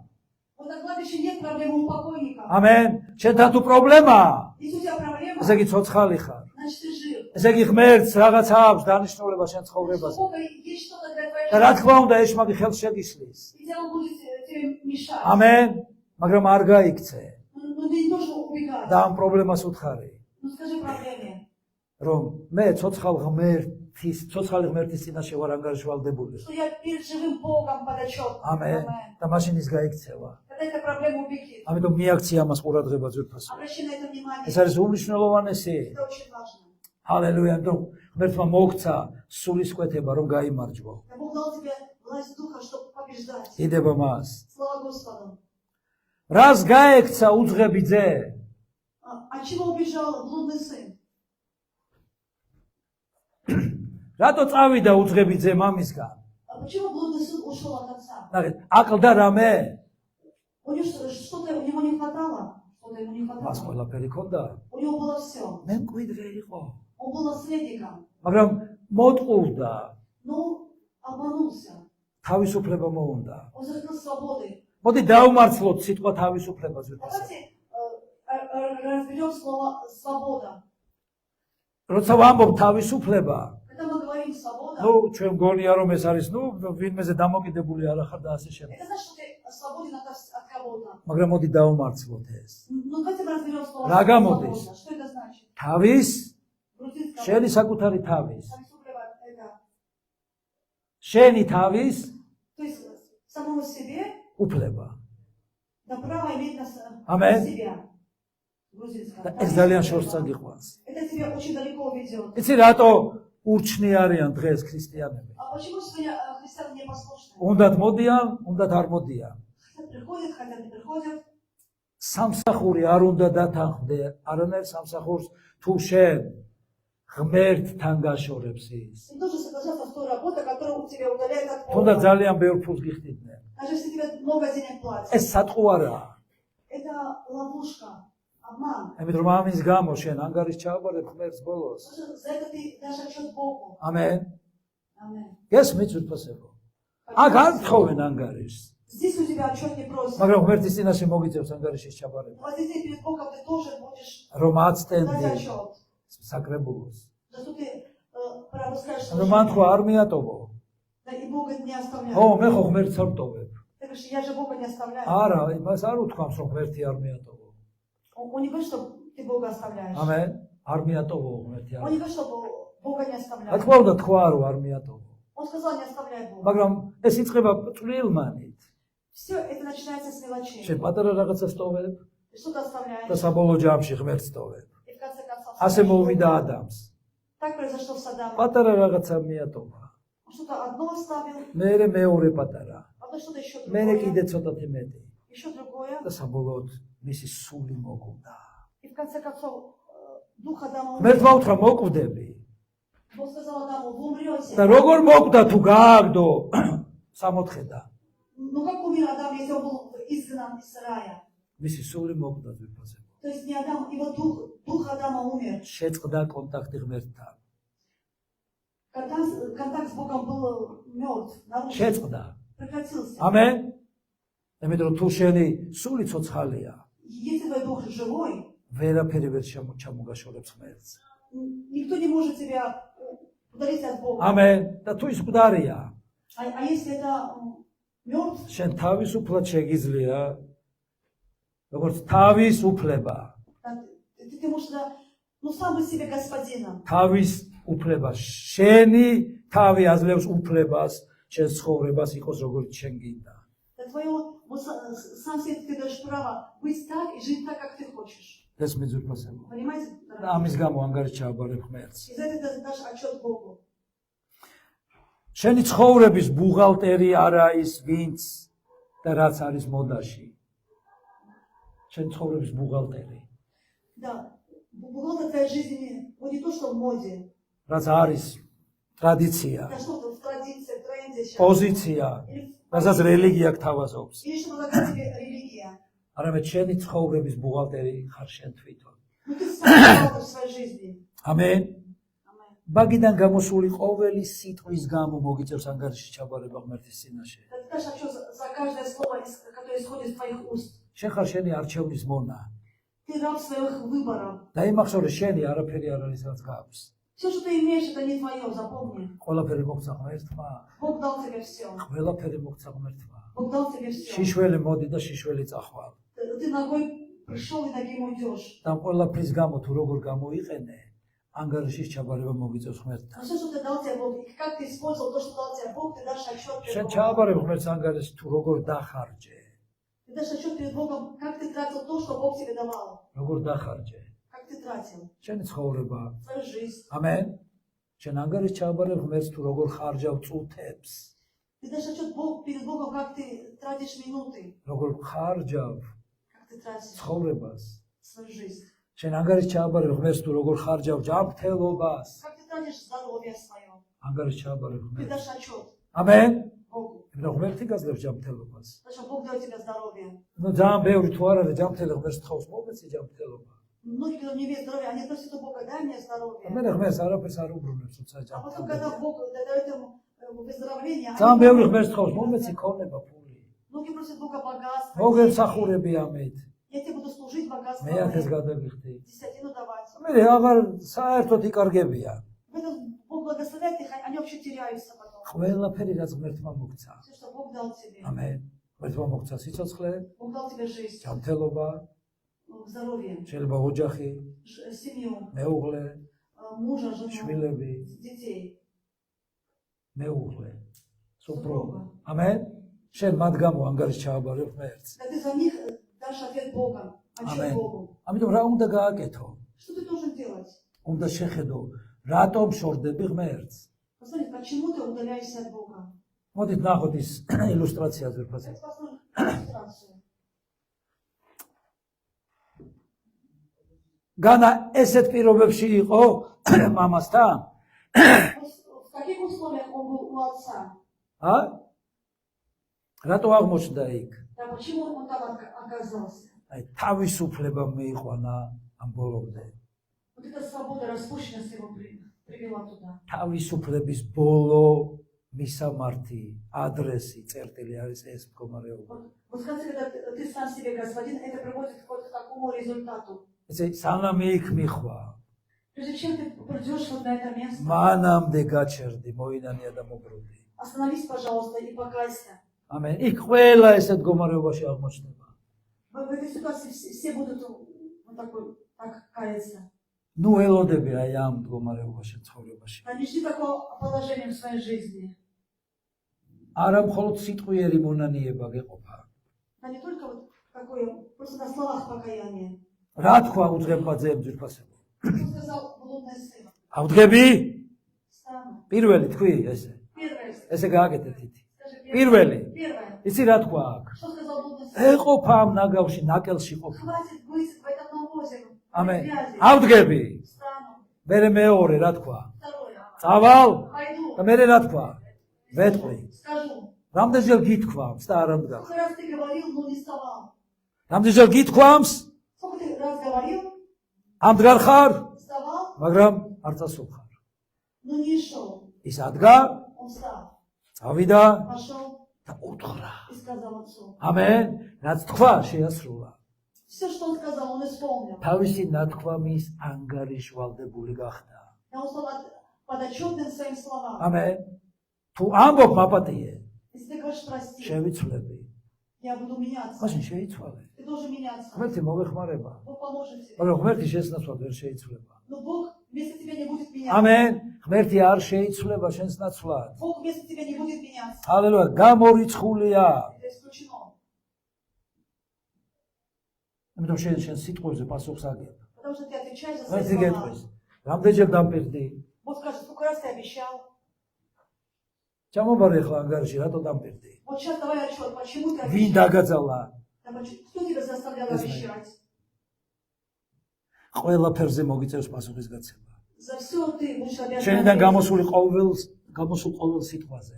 Вот на кладбище нет проблемы у покойника. ამენ. შენთან თუ პრობლემა, Если у тебя проблема, ესე იგი ცოცხალი ხარ. значит ты жив. ესე იგი ღმერთს რაღაც აქვს დანიშნულება შენ ცხოვრებაზე. Сколько есть что-то для твоей და რა жизни, თქმა უნდა, ეშმაკი ხელს შეგისლის. и дьявол будет тебе мешать. ამენ. მაგრამ არ გაიქცე Но ты не должен убегать. და ამ პრობლემას უთხარი, Ну скажи проблеме, რომ მე ცოცხალი ღმერთის წინაშე ვარ ანგარიშვალდებული. что я перед живым Богом подотчетным. ამენ. და მაშინ ის გაიქცევა. Когда эта проблема убегит, ამიტომ მიაქცია ამას ყურადღება ძვირფასო. обращай на это внимание. ეს არის უმნიშვნელოვანესი. Это очень важно. ჰალელუია, ამიტომ ღმერთმა მოგცა სულისკვეთება, რომ გაიმარჯვო. Да Бог дал тебе власть духа, чтобы побеждать. იდება მას. Слава Господу. რას გაექცა უძღები ძე? От чего убежал блудный сын? რატო წავიდა უძღები ძე მამისგან? А почему блудный сын ушел от отца? ნახეთ, აკლდა რამე? У него что-то у него не хватало? Что-то ему не მას хватало? ყველაფერი ქონდა. У него было все. მე მკვიდრე იყო. Он был наследником. მაგრამ მოტყულდა, Но обманулся. თავისუფლება მოუნდა. Он захотел свободы. მოდი დავმარცლოთ სიტყვა თავისუფლებას ვიფასე. Давайте разберем слово «свобода». როცა ვამბობ თავისუფლება, Когда мы говорим «свобода», ნუ ჩვენ გონია რომ ეს არის, ნუ ვინმეზე დამოკიდებული არ ახარ და ასე შემდეგ. это значит, что ты свободен от кого-то. მაგრამ მოდი დავმარცლოთ ეს. Ну, давайте мы разберем слово Რა გამოდის? «свобода». Что это значит? თავის, Грузинское შენი საკუთარი თავის. Тависуплева – это, შენი თავის то есть самому себе უფლება. да право иметь на Аминь. себя. Грузинское. და ეს ძალიან შორს წაგიყვანს. Это тебя очень далеко уведет. იცი რატო ურჩნი არიან დღეს ქრისტიანები? А почему сегодня христиане непослушны? უნდათ მოდიან, უნდათ არ მოდიან. Хотят приходят, хотят не приходят. სამსახური არ უნდა დათანხმდე, არანაირ სამსახურს თუ შენ ღმერთთან გაშორებს ის. Ты должен соглашаться с той работой, которая у тебя удаляет от თუნდაც Бога. ძალიან ბევრ ფულს გიხდიდნენ. Даже если тебе много денег платят. ეს სატყუ არაა. Это ловушка, обман. ამიტომ რომ ამის გამო შენ ანგარიშ ჩააბარებ ღმერთს ბოლოს. За это ты дашь отчет Богу. ამენ. Аминь. გესმით ვიფასებო. აქ არ თხოვენ ანგარიშს. Здесь у тебя отчет не просят. მაგრამ ღმერთის წინაშე მოგიწევს ანგარიშის ჩაბარება. Вот здесь перед Богом ты тоже будешь რომ дать აცდენდი отчет. საკრებულოს. За что ты пропускаешь რომ მან თქვა არ მიატოვო. Да и Бога не оставляет. ო, მე ხო ღმერთს არ ვტოვებ. Ты говоришь, я же Бога не оставляю. არა, იმას არ უთქვამს რომ ღმერთი არ მიატოვო. Он не говорит, что ты Бога оставляешь. ამენ. არ მიატოვო ღმერთი არ. Он не говорит, что Бога не რა оставляй. თქმა უნდა თქვა რომ არ მიატოვო. Он сказал, не оставляй Бога. მაგრამ ეს იწყება წვრილმანით. Все это начинается с мелочей. შენ патარა რაღაცას ტოვებ Ты что-то оставляешь. და საბოლოო ჯამში ღმერთს ტოვებ. И в конце концов, ასე მოვიდა ადამიანს. так произошло с Адамом. პატარა რაღაცა მიატოვა. Он что-то одно оставил, მერე მეორე პატარა. потом что-то еще მერე другое, კიდე ცოტათი მეტი. еще другое. და საბოლოოდ მისი სული მოგვდა. И в конце концов, дух Адама умер. ღმერთმა უთხრა მოკვდები. Бог сказал Адаму, вы умрете. და როგორ მოკვდა თუ გააგდო სამოთხედა. Ну как умер Адам, если он был изгнан из рая? მისი სული მოკვდა ძვირფასებო. То есть не Адам, его дух Адама умер. შეწყდა კონტაქტი ღმერთთან. Контакт с Богом был мертв, нарушен, შეწყდა. прекратился. ამენ. იმიტომ რომ თუ შენი სული ცოცხალია, Если твой дух живой, ვერაფერი ვერ ჩამოგაშორებს ღმერთს. никто не может тебя удалить от Бога. ამენ. და თუ ის მკვდარია, А если это мертв, შენ თავისუფლად შეგიძლია როგორც თავის უფლება, ты можешь, ну, сам быть себе господином. თავის უფლება, შენი თავი აძლევს უფლებას, შენ ცხოვრებას იყოს როგორც შენ გინდა. Это твое, вот сам себе ты даешь право быть так и жить так, как ты хочешь. ეს მეძურფასებო. Понимаете? და ამის გამო ანგარიშ ჩააბარებ ღმერთს. Из этого ты дашь отчет Богу. შენი ცხოვრების ბუღალტერი არა ის ვინც და რაც არის მოდაში. შენი ცხოვრების ბუღალტერი, Да. Бухгалтер твоей жизни, вот не то, что в моде, რაც არის ტრადიცია, это что-то в традиции, в тренде сейчас. პოზიცია, Или, რასაც რელიგია გთავაზობს. или что предлагает тебе религия. არამედ შენი ცხოვრების ბუღალტერი ხარ შენ თვითონ. Ну ты сам бухгалтер в своей жизни. ამენ. Аминь. მაგიდან გამოსული ყოველი სიტყვის გამო მოგიწევს ანგარიში ჩაბარება ღმერთის წინაშე. Ты дашь отчет за каждое слово, которое исходит из твоих уст. შენ ხარ შენი არჩევნის მონა. Ты раб своих выборов. დაიმახსოვრე შენი არაფერი არ არის რაც გაქვს. Все, что ты имеешь, это не твое, запомни. ყველაფერი მოგცა ღმერთმა. Бог дал тебе все. ყველაფერი მოგცა ღმერთმა. Бог дал тебе все. შიშველი მოდი და შიშველი წახვალ. Ты ногой пришел и ногим уйдешь. და ყველაფრის გამო თუ როგორ გამოიყენე, ანგარიშის ჩაბარება მოგიწევს ღმერთთან. Но все, что ты дал тебе Бог, и как ты использовал то, что дал тебе Бог, ты дашь отчет შენ перед Богом. ჩააბარებ ღმერთს ანგარიშს თუ როგორ დახარჯე, Ты дашь отчет перед Богом, как ты тратил то, что Бог тебе давал. როგორ дახარჯე. Как ты тратил შენი ცხოვრება. свою жизнь. ამენ. შენ ანგარიშს ჩააბარებ ღმერთს თუ როგორ ხარჯავ წუთებს, Ты дашь отчет перед Богом, как ты тратишь минуты, როგორ ხარჯავ как ты тратишь ცხოვრებას. свою жизнь. შენ ანგარიშს ჩააბარებ ღმერთს თუ როგორ ხარჯავ ჯანმრთელობას. Как ты тратишь здоровье свое. ანგარიშს ჩააბარებ Ты ღმერთს. дашь отчет ამენ. Богу. იმიტომ რომ ღმერთი გაძლევს ჯანმრთელობას. Потому что Бог дает тебе здоровье. ну ძალიან ბევრი თუ არ არის ჯანმრთელი ღმერთს თავს მომეცი ჯანმრთელობა. Многие, кто не имеет здоровья, они просят у Бога, дай мне здоровье. მე ღმერთს არაფერს არ უბრუნებს თუმცა А потом, ჯანმრთელობა. когда Бог дает ему выздоровление, ძალიან ბევრი ღმერთს თავს მომეცი ქონება ფული. многие просят Бога богатства. მოგემსახურები ამით. Я тебе буду служить богатством. მე ათეს გადაგიხდი. Десятину давать. მე აღარ საერთოდ იკარგებია. В этом Бог благословляет их, они вообще теряются потом. ყველაფერი რაც ღმერთმა მოგცა. Все, что Бог дал тебе. ამენ. ღმერთმა მოგცა სიცოცხლე, Бог дал тебе жизнь, ჯანმრთელობა, здоровье, შეიძლება ოჯახი, семью, მეუღლე, мужа, жену, შვილები, детей. მეუღლე, სუპრუგა. ამენ. შენ მათ გამო ანგარიშს ჩააბარებ ღმერთს. Да ты за них дашь ответ Бога, отчет ამენ. Богу. ამიტომ რა უნდა გააკეთო? Что ты должен делать? უნდა შეხედო, რატომ შორდები ღმერთს. Посмотри, почему ты удаляешься от Бога? მოდით ნახოთ ის ილუსტრაციას ვერფასე. Давайте посмотрим иллюстрацию. განა ესეთ პირობებში იყო მამასთან? В каких условиях он был у отца? ა? რატო აღმოჩნდა იქ? Да почему он там оказался? აი თავისუფლება მიიყვანა ამ ბოლომდე. Вот эта свобода, распущенность его привела туда. თავისუფლების ბოლო მისამართი, ადრესი წერტილი არის ეს მდგომარეობა. Вот в конце, когда ты сам себе господин, это приводит к такому результату. ესე სანამ იქ მიხვა, Прежде чем ты придешь вот на это место, მანამდე გაჩერდი, მოინანია და მოგრუდი. остановись, пожалуйста, и покайся. ამენ. იქ ყველა ესე მდგომარეობაში აღმოჩნდება. В этой ситуации все будут вот так каяться. ნუ ელოდები აი ამ მდგომარეობაში ცხოვრებაში. Они шли такого положения в своей жизни. არა მხოლოდ სიტყვიერი მონანიება გეყოფა. А не только вот какое, просто на словах покаяние. რა თქვა უძღებმა ძემ ძვირფასებო? Что сказал блудный сын? ავდგები? Встану. პირველი თქვი ესე. Первое. ესე გააკეთეთ ითი. Скажи პირველი. Первое. იცი რა თქვა აქ? Что сказал блудный сын? ეყოფა ამ ნაგავში, ნაკელში ყოფა. Хватит быть в этом навозе. ამენ. грязи. ავდგები. Встану. მერე მეორე რა თქვა? Второе. წავალ Пойду. და მერე რა თქვა? ვეთყვი. Скажу. რამდენჯერ გითქვამს და არ ამდგარ? Сколько раз ты говорил, но не вставал? რამდენჯერ გითქვამს? Сколько ты раз говорил, ამდგარ ხარ, вставал, მაგრამ არ წასულ ხარ. но не шел. ის ადგა, Он встал, წავიდა пошел და უთხრა. и сказал отцу. ამენ, რაც თქვა შეასრულა. Все, что он сказал, он исполнил. თავისი ნათქვამის ანგარიშვალდებული გახდა. И он стал подотчетным своим словам. ამენ. თუ ამბობ მაპატიე, Если ты говоришь прости, შევიცვლები. я буду меняться. მაშინ შეიცვალე. Ты должен меняться. ღმერთი მოგეხმარება. Бог поможет тебе. მაგრამ ღმერთი შესნაცვლად ვერ შეიცვლება. Но Бог вместо тебя не будет меняться. ამენ. ღმერთი არ შეიცვლება შენს ნაცვლად. Бог вместо тебя не будет меняться. ჰალელუია, გამორიცხულია. Это исключено. ამიტომ შენ სიტყვებზე პასუხს აგებ. Потому что ты отвечаешь за ღმერთი свои слова. გეტყვის. რამდენჯერ დამპირდი? Бог скажет, сколько раз ты обещал? ჩამობარე ახლა ანგარიში, რატო დამპირდი? Вот сейчас давай отчет, почему ты ვინ обещал? დაგაძალა? Кто тебя заставлял обещать? ყველაფერზე მოგიწევს პასუხისგაცემა. За все ты будешь обязан. შენიდან გამოსულ ყოველ სიტყვაზე.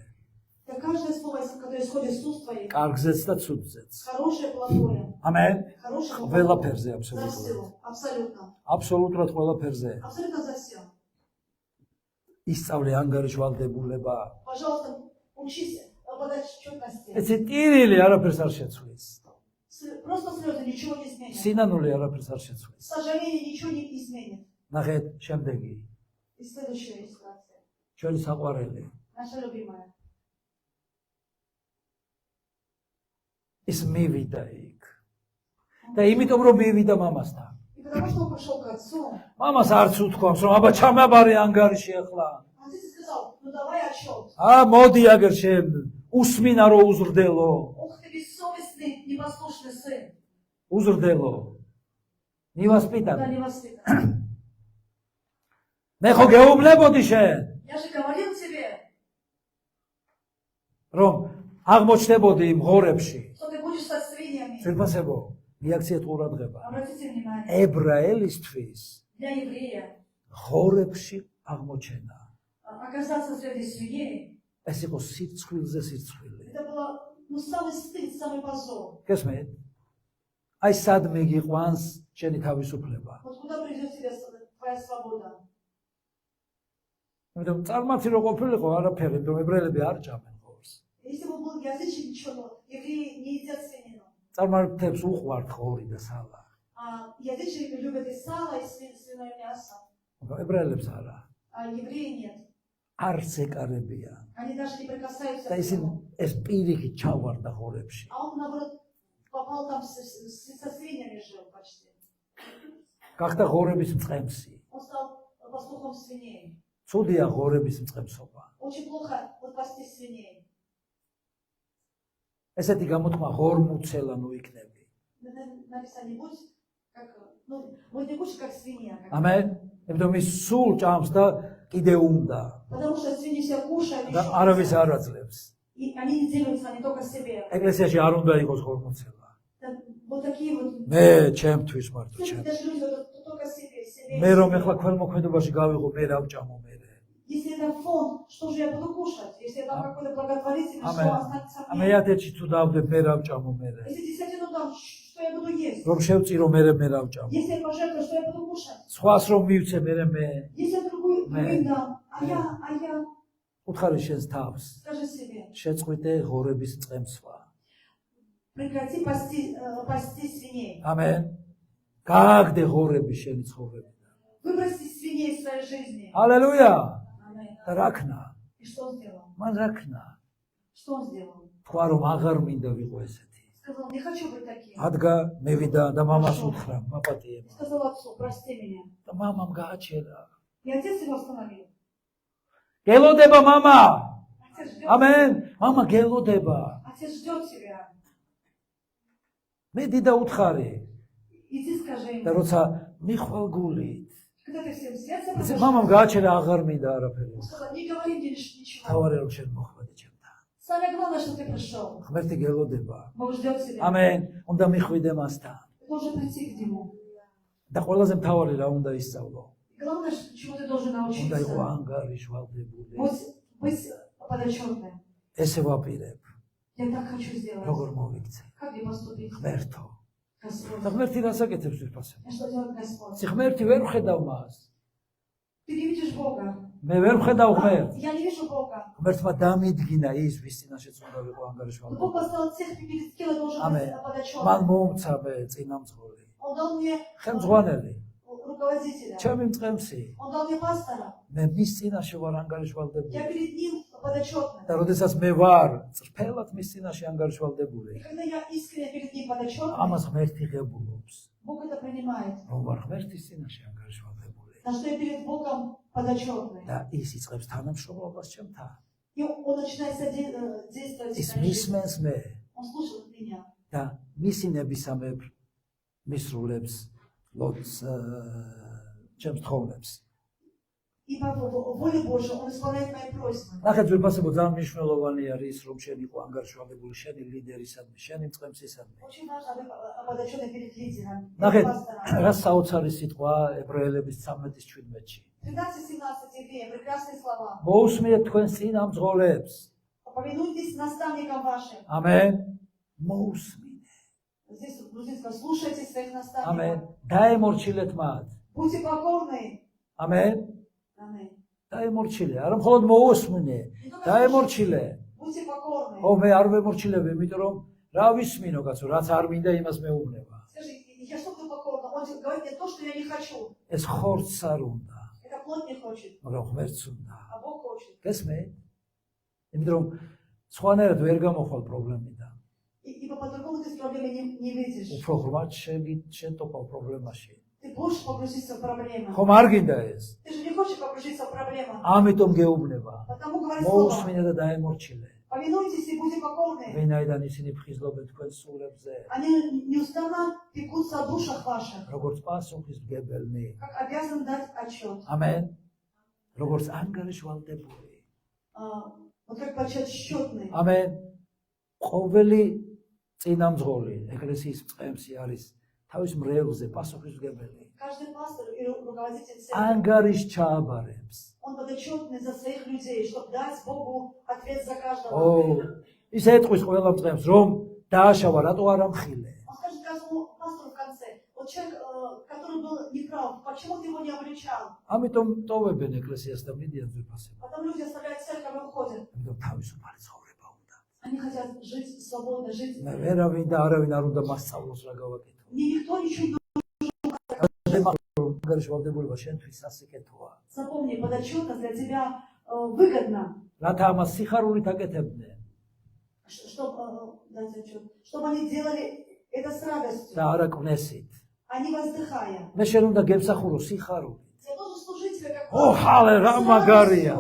За каждое слово, которое исходит из уст твоих, კარგზეც და ცუდზეც. хорошее, плохое, ამენ. хорошее, плохое, ყველაფერზე за აბსოლუტურად. все, абсолютно, აბსოლუტურად ყველაფერზე. абсолютно за все. ისწავლე ანგარიშვალდებულება. Пожалуйста, учись обладать четкостью. ეცი ტირილი არაფერს არ შეცვლის. Просто слезы ничего не изменят. სინანული არაფერს არ შეცვლის. Сожаление ничего не изменит. ნახეთ, შემდეგი. И следующая иллюстрация. ჩვენი საყვარელი. Наша любимая. ის მივიდა იქ. და იმიტომ რომ მივიდა მამასთან. И потому что он пошел к отцу, მამას არც უთქვამს რომ აბა ჩამაბარე ანგარიში ახლა. отец сказал, ну давай отчет. მოდი აგერ შენ უსმინა რო უზრდელო. Ух ты бессовестный, непослушный сын. უზრდელო. Да, ნივასპიტან. невоспитанный. მე ხო გეუბნებოდი შენ Я же говорил тебе, რომ აღმოჩნდებოდი იმ ღორებში. что ты будешь со свиньями. ძვირფასებო, მიაქციეთ ყურადღება. Обратите внимание, ებრაელისთვის для еврея ღორებში აღმოჩენა. оказаться среди свиней, ეს იყო სირცხვილზე სირცხვილი. это было ну, самый стыд, самый позор. გესმით? აი სადმე გიყვანს შენი თავისუფლება. Вот куда придет тебя твоя свобода? იმიტომ წარმართი რო ყოფილიყო არაფერი, იმიტომ ებრაელები არ ჭამენ ღორს. Если бы он был язычник, ничего, евреи не едят свинину. წარმართებს უყვართ ღორი და სალა. А язычники любят и сало, и свиное мясо, ებრაელებს არა. а евреи нет. არც ეკარებიან. Они даже не прикасаются და к ისინი этому. ეს პირიქით ჩავარდა ღორებში. А он, наоборот, попал там со свиньями жил почти. გახდა ღორების მწყემსი. Он стал пастухом свиней. ცუდია ღორების მწყემსობა. Очень плохо вот пасти свиней. ესეთი გამოთქმა ღორმუცელა ნუ იქნები. Написано, не будь как, ну, вот не будь как свинья. Как... ამენ. იმიტომ ის სულ ჭამს და კიდე უნდა. Потому что свиньи все кушают, და еще არავის кушают. არ აძლევს. И они не делятся не только себе. ეკლესიაში არ უნდა იყოს ღორმუცელა. Вот такие вот. მე ჩემთვის მარტო ჩემ. Даже люди вот только себе, себе. მე რომ ეხლა ქველმოქმედებაში გავიღო, მე რა ვჭამო მე. Если это фонд, что же я буду кушать? Если это какой-то благотворительный, что ამენ. останется ამე мне? ათეთში თუ დავდებ, მე რა ვჭამო მე. Если десятину дам, что я буду есть? რომ შევწირო მე რა ვჭამო. Если я пожертвую, что я буду кушать? სხვას რომ მივცე მე. Если я другим дам, а я, უთხარი შენს თავს. скажи себе, შეწყვიტე ღორების წყემსვა. прекрати пасти свиней. ამენ. გააგდე ღორები შენი ცხოვრებიდან. Выброси свиней из своей жизни. ჰალელუია. Аминь. რა ქნა? И что он сделал? მან რა ქნა? Что он сделал? თქვა რომ აღარ მინდა ვიყო ესეთი. Сказал, не хочу быть таким. ადგა მევიდა და მამას უთხრა მაპატიება Сказал отцу, прости меня. და მამამ გააჩერა И отец его остановил. გელოდება мама Отец ждет, ამენ мама გელოდება отец ждет тебя. მე დიდა უთხარი Иди скажи და ему. როცა მიხვალ გულით Когда ты всем сердцем ეს подошел, მამამ გააჩერა აღარ მინდა არაფერი он сказал, не говори мне ничего. თავარი რომ შენ მოხვედე ჩემთან Самое главное, что ты пришел. ღმერთი გელოდება Бог ждет тебя. ამენ უნდა მიხვიდე მასთან Ты должен прийти к нему. და ყველაზე მთავარი რა უნდა ისწავლო Главное, чему ты должен უნდა იყო научиться. ანგარიშვალდებული Быть подотчетным. ესე ვაპირებ Я так хочу сделать. როგორ მოვიქცე Как мне поступить? ღმერთო Господь. და ღმერთი რასაკეთებს ვიფასებ А что делает Господь? ღმერთი ვერ ხედავ მას Ты не видишь Бога. მე ვერ ხედავ ღმერთს Я не вижу Бога. ღმერთმა დამიდგინა ის ვის წინაშეც უნდა ვიყო Но ანგარიშვალდებული Бог поставил всех перед кем я должен ამენ быть მან подотчетным. მომცა მე წინამძღოლი Он дал мне ხელმძღვანელი руководителя. ჩემი მწყემსი Он дал мне пастора. მე მის წინაშე ვარ ანგარიშვალდებული Я перед ним подотчетным. და როდესაც მე ვარ წრფელად მის წინაშე ანგარიშვალდებული И когда я искренне перед ним подотчетным, ამას ღმერთი ღებულობს Бог это принимает. რომ ვარ ღმერთის წინაშე ანგარიშვალდებული На что я перед Богом подотчетный. და ის იწყებს თანამშრომლობას ჩემთან И он начинает действовать. ის в моей жизни. მისმენს მე Он слушает меня. და მისი ნებისამებრ მისრულებს ლოც ჩემს თხოვნებს И по воле Божьей он исполняет мои просьбы. ნახეთ ვიფასებო ძალიან მნიშვნელოვანი არის ის რომ შენ იყო ანგარიშვალდებული შენი ლიდერისადმი შენი მწყემსისადმი Очень важно быть подотчетным перед лидером, перед ნახეთ пастором. რა საოცარი სიტყვა ებრაელების 13:17 13-17 евреям, прекрасные слова. მოусმინეთ თქვენ წინამძღოლებს Повинуйтесь наставникам вашим. ამენ მოусმინეთ Здесь в грузинском слушайте своих ამენ наставников. დაემორჩილეთ მათ Будьте покорны. ამენ Аминь. დაემორჩილე არა მხოლოდ მოусმინე დაემორჩილე Будьте покорны. ო მე არ ვემორჩილებ იმიტომ რომ რა ვისმინო კაცო რაც არ მინდა имас მეუბნება Скажи, я что буду покорна? Он говорит мне то, что я не хочу. ეს ხორცს არ უნდა Это плоть не хочет, მაგრამ ღმერთს უნდა а Бог хочет. გესმე იმიტომ რომ სხვანაირად ვერ გამოხვალ პრობლემიდან Ибо по-другому ты с проблемой не выйдешь. უფრო ღრმად შეტოპავ პრობლემაში Ты будешь погрузиться в проблему. ხომ არ გინდა ეს Ты же не хочешь погрузиться в проблему. ამიტომ გეუბნება Потому говорит слово. მოусმინე და დაემორჩილე Повинуйтесь и будьте покорны. ვინაიდან ისინი ფხიზლობენ თქვენ სულებზე Они неустанно пекутся о душах ваших, როგორც პასუხისმგებელნი как обязан дать отчет. ამენ როგორც ანგარიშვალდებული Вот как подсчетный. ამენ ყოველი წინამძღოლი ეკლესიის მწყემსი არის თავის მრევლზე პასუხისმგებელი Каждый пастор и руководитель церкви, ანგარიშ ჩააბარებს он подотчетный за своих людей, чтобы дать Богу ответ за каждого. ო ის ეტყვის ყველა მწყემს რომ დააშავა რატო არ ამხილე Он скажет каждому пастору в конце, вот человек, который был неправ, почему ты его не обличал? ამიტომ ტოვებენ ეკლესიას და მიდიან ძვირფასება Потом люди оставляют церковь и уходят. ამიტომ თავისუფალი ცხოვრება უნდა Они хотят жить свободно, жить. მე ვერავინ და არავინ არ უნდა მასწავლოს რა გავაკეთო Мне никто ничего не ანგარიშვალდებულება შენთვის სასიკეთოა Запомни, подотчетность для тебя выгодна, რათა ამას სიხარულით აკეთებდნენ чтобы они делали это с радостью, და არა კვნესით а не воздыхая. მე შენ უნდა გემსახურო სიხარულით Я должен служить тебе как ო ჰალე რა მაგარია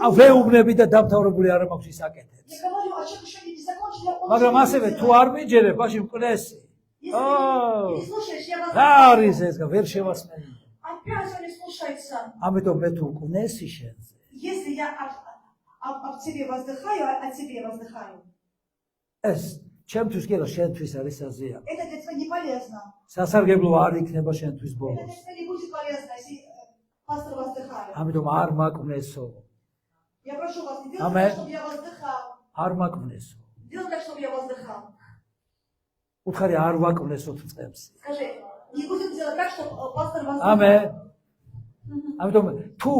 ა ვეუბნები და დამთავრებული არ მაქვს ის აკეთებს Я говорю, а человек еще не закончил, он მაგრამ еще не ასევე თუ делает. არ მიჯერებ ბაში მკვნესი Если ты не слушаешь, я რა воздыхаю. არის ეს ვერ შევასმენ Опять он не слушается. ამიტომ მე თუ კვნესი შენზე Если я об тебе воздыхаю, о тебе воздыхаю, ეს ჩემთვის კი არა შენთვის არის საზია это для тебя не полезно. სასარგებლო არ იქნება შენთვის Это для ბოლოს тебя не будет полезно, если пастор воздыхает. ამიტომ არ მაკვნესო Я прошу вас, не Аминь. делайте так, чтобы я воздыхал. არ მაკვნესო Делай так, чтобы я воздыхал. უთხარი არ ვაკვნესოთ წემს Скажи, не будем делать так, чтобы пастор воздыхал. ამენ ამიტომ თუ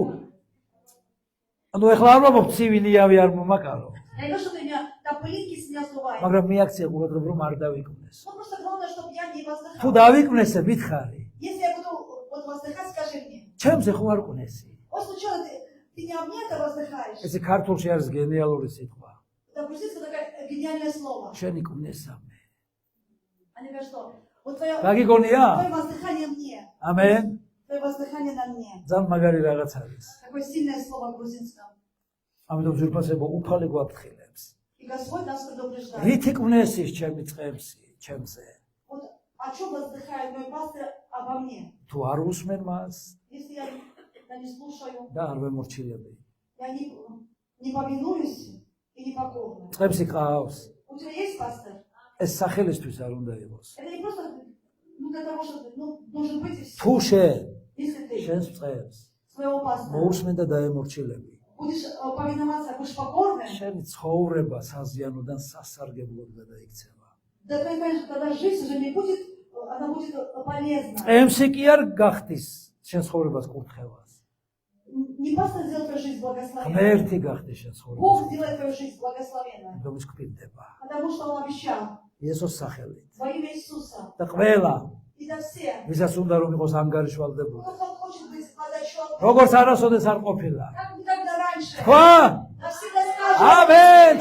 ანუ ეხლა არ ვამბობ ცივილიავი არ მომაკარო Я говорю, что ты меня там пылинки с меня сдувай. მაგრამ მიაქცია ყურადღება რომ არ დავიკვნესო Ну просто главное, чтобы я не თუ воздыхал. დავიკვნესე მითხარი Если я буду вот воздыхать, скажи мне. ჩემზე ხო არ კვნესი Вот сначала ты не об мне это воздыхаешь. ესე ქართულში არის გენიალური სიტყვა Это грузинское такое гениальное слово. შენი კვნესამე Они говорят, что вот твое გაგიგონია? воздыхание мне, ამენ. твое воздыхание на мне. ძალიან მაგარი რაღაც არის. Такое сильное слово в грузинском. ამიტომ ძვირფასებო უფალი გვაფრთხილებს. И Господь нас предупреждает. რითი კვნეს ის ჩემი წყემსი, ჩემზე? Вот о чем воздыхает мой пастор обо мне? თუ არ უსმენ მას Если я не слушаю, და არ ვემორჩილები. я не повинуюсь и не покорна. წყემსი ყავს. У тебя есть пастор? ეს სახელისთვის არ უნდა იყოს. Это не просто для того, чтобы должен быть и все. თუ შენ Если ты შენს წყემს своего пастора მოусმენ და დაემორჩილები, будешь повиноваться, будешь покорным, შენი ცხოვრება საზიანოდან სასარგებლოდ გადაიქცევა. да, конечно, тогда жизнь уже не будет, она будет полезна. წყემსი კი არ გახდის შენ ცხოვრებას კურთხევას. Не пастор сделает твою жизнь благословенной. ღმერთი გახდის შენ ცხოვრებას. Бог сделает твою жизнь благословенной. ამიტომ ის გვპირდება. Потому что Он обещал იესოს სახელით. во имя Иисуса. და ყველა И до всех, ვისაც უნდა რომ იყოს ანგარიშვალდებული. кто хочет быть молодой როგორც არასოდეს არ ყოფილა. как никогда раньше. თქვა Навсегда скажем. ამენ.